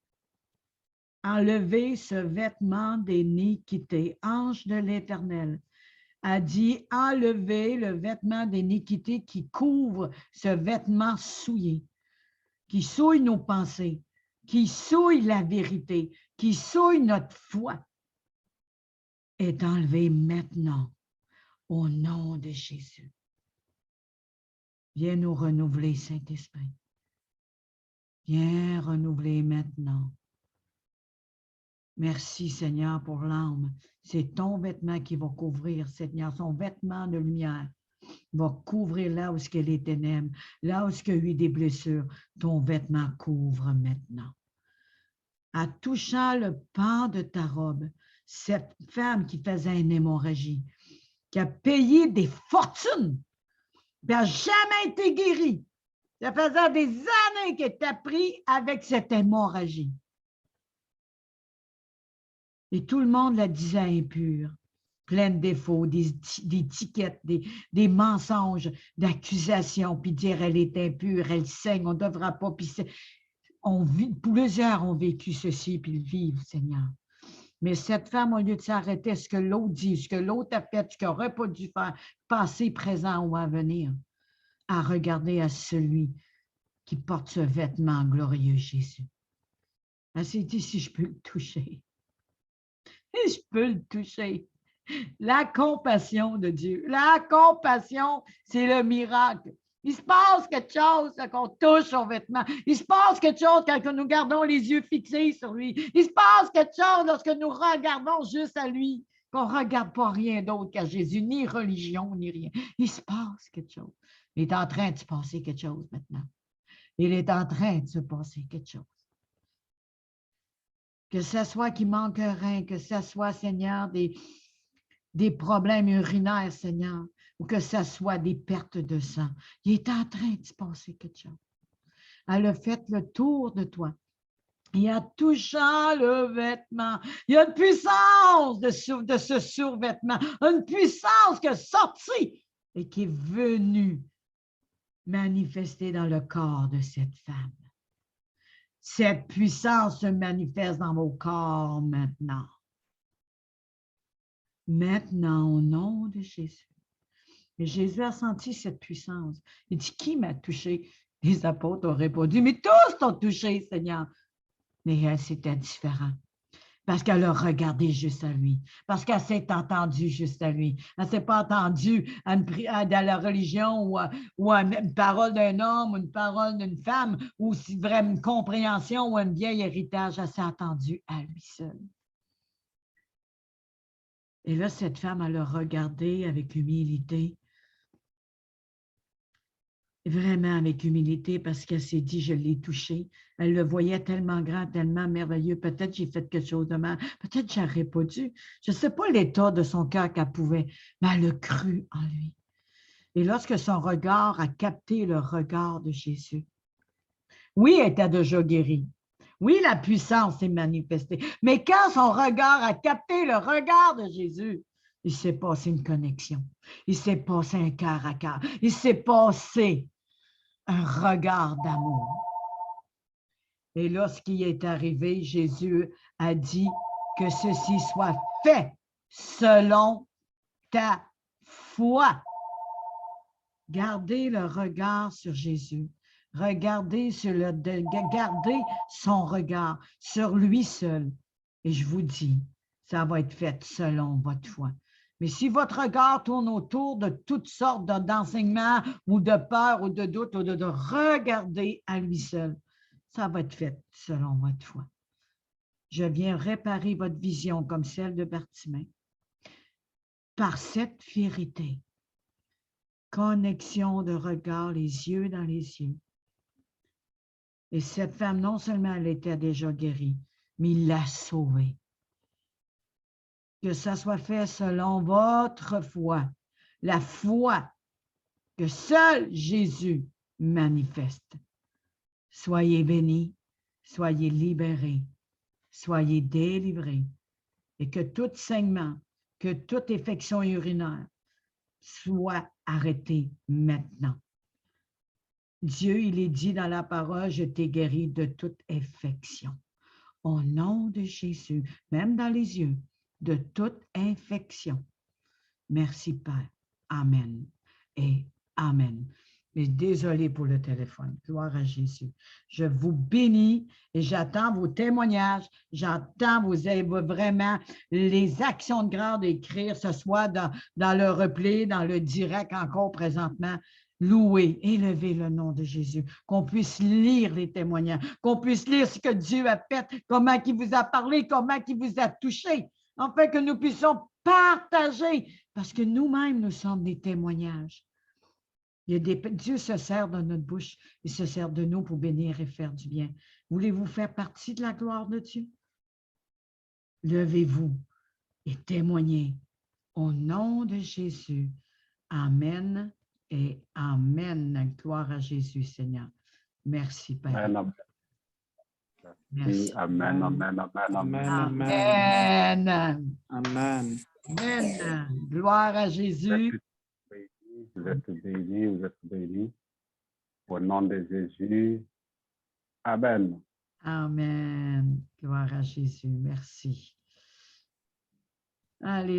enlevez ce vêtement d'iniquité. Ange de l'Éternel a dit, enlevez le vêtement d'iniquité qui couvre ce vêtement souillé, qui souille nos pensées, qui souille la vérité, qui souille notre foi, est enlevé maintenant au nom de Jésus. Viens nous renouveler, Saint-Esprit. Viens renouveler maintenant. Merci, Seigneur, pour l'âme. C'est ton vêtement qui va couvrir, Seigneur, son vêtement de lumière va couvrir là où il y a les ténèbres, là où il y a eu des blessures. Ton vêtement couvre maintenant. En touchant le pan de ta robe, cette femme qui faisait une hémorragie, qui a payé des fortunes, qui n'a jamais été guérie. Ça faisait des années qu'elle était prise avec cette hémorragie. Et tout le monde la disait impure, pleine de défauts, des étiquettes, des mensonges, d'accusations, puis dire elle est impure, elle saigne, on ne devra pas, puis plusieurs ont vécu ceci, puis le vivent, Seigneur. Mais cette femme, au lieu de s'arrêter à ce que l'autre dit, ce que l'autre a fait, ce qu'elle n'aurait pas dû faire, passé, présent ou à venir, à regarder à celui qui porte ce vêtement glorieux, Jésus. Elle s'est dit, si je peux le toucher, et je peux le toucher. La compassion de Dieu. La compassion, c'est le miracle. Il se passe quelque chose quand on touche son vêtement. Il se passe quelque chose quand nous gardons les yeux fixés sur lui. Il se passe quelque chose lorsque nous regardons juste à lui, qu'on ne regarde pas rien d'autre qu'à Jésus, ni religion, ni rien. Il se passe quelque chose. Il est en train de se passer quelque chose maintenant. Il est en train de se passer quelque chose. Que ce soit qu'il manque un rein, que ce soit, Seigneur, des problèmes urinaires, Seigneur, ou que ce soit des pertes de sang. Il est en train de se passer quelque chose. Elle a fait le tour de toi. Et en touchant le vêtement, il y a une puissance de ce survêtement, une puissance qui est sortie et qui est venue manifester dans le corps de cette femme. Cette puissance se manifeste dans vos corps maintenant. Maintenant, au nom de Jésus. Et Jésus a senti cette puissance. Il dit, qui m'a touché? Les apôtres ont répondu, mais tous t'ont touché, Seigneur. Mais elle, c'était différent. Parce qu'elle a regardé juste à lui. Parce qu'elle s'est entendue juste à lui. Elle ne s'est pas entendue à la religion ou à une parole d'un homme ou une parole d'une femme ou si vraiment une compréhension ou un vieil héritage. Elle s'est entendue à lui seul. Et là, cette femme, elle a regardé avec humilité. Vraiment avec humilité parce qu'elle s'est dit, je l'ai touché. Elle le voyait tellement grand, tellement merveilleux. Peut-être j'ai fait quelque chose de mal. Peut-être je n'aurais pas dû. Je ne sais pas l'état de son cœur qu'elle pouvait, mais elle a cru en lui. Et lorsque son regard a capté le regard de Jésus, oui, elle était déjà guérie. Oui, la puissance s'est manifestée. Mais quand son regard a capté le regard de Jésus, il s'est passé une connexion. Il s'est passé un cœur à cœur. Il s'est passé un regard d'amour. Et lorsqu'il est arrivé, Jésus a dit que ceci soit fait selon ta foi. Gardez le regard sur Jésus. Gardez son regard sur lui seul. Et je vous dis, ça va être fait selon votre foi. Mais si votre regard tourne autour de toutes sortes d'enseignements ou de peur ou de doute ou de regarder à lui seul, ça va être fait selon votre foi. Je viens réparer votre vision comme celle de Bartimée par cette vérité. Connexion de regard, les yeux dans les yeux. Et cette femme, non seulement elle était déjà guérie, mais il l'a sauvée. Que ça soit fait selon votre foi, la foi que seul Jésus manifeste. Soyez bénis, soyez libérés, soyez délivrés, et que tout saignement, que toute infection urinaire soit arrêtée maintenant. Dieu, il est dit dans la parole, je t'ai guéri de toute infection. Au nom de Jésus, même dans les yeux, de toute infection. Merci, Père. Amen et Amen. Mais désolé pour le téléphone. Gloire à Jésus. Je vous bénis et j'attends vos témoignages. J'attends vraiment les actions de grâce d'écrire, ce soit dans le replay, dans le direct encore présentement. Louer, élever le nom de Jésus, qu'on puisse lire les témoignages, qu'on puisse lire ce que Dieu a fait, comment il vous a parlé, comment il vous a touché, afin que nous puissions partager, parce que nous-mêmes, nous sommes des témoignages. Dieu se sert de notre bouche, il se sert de nous pour bénir et faire du bien. Voulez-vous faire partie de la gloire de Dieu? Levez-vous et témoignez au nom de Jésus. Amen et Amen. Gloire à Jésus, Seigneur. Merci, Père. Amen. Merci. Amen, amen, amen, Amen. amen. Amen. Amen. Gloire à Jésus. Vous êtes bénis, vous êtes bénis. Au nom de Jésus. Amen. Amen. Gloire à Jésus. Merci. Allez.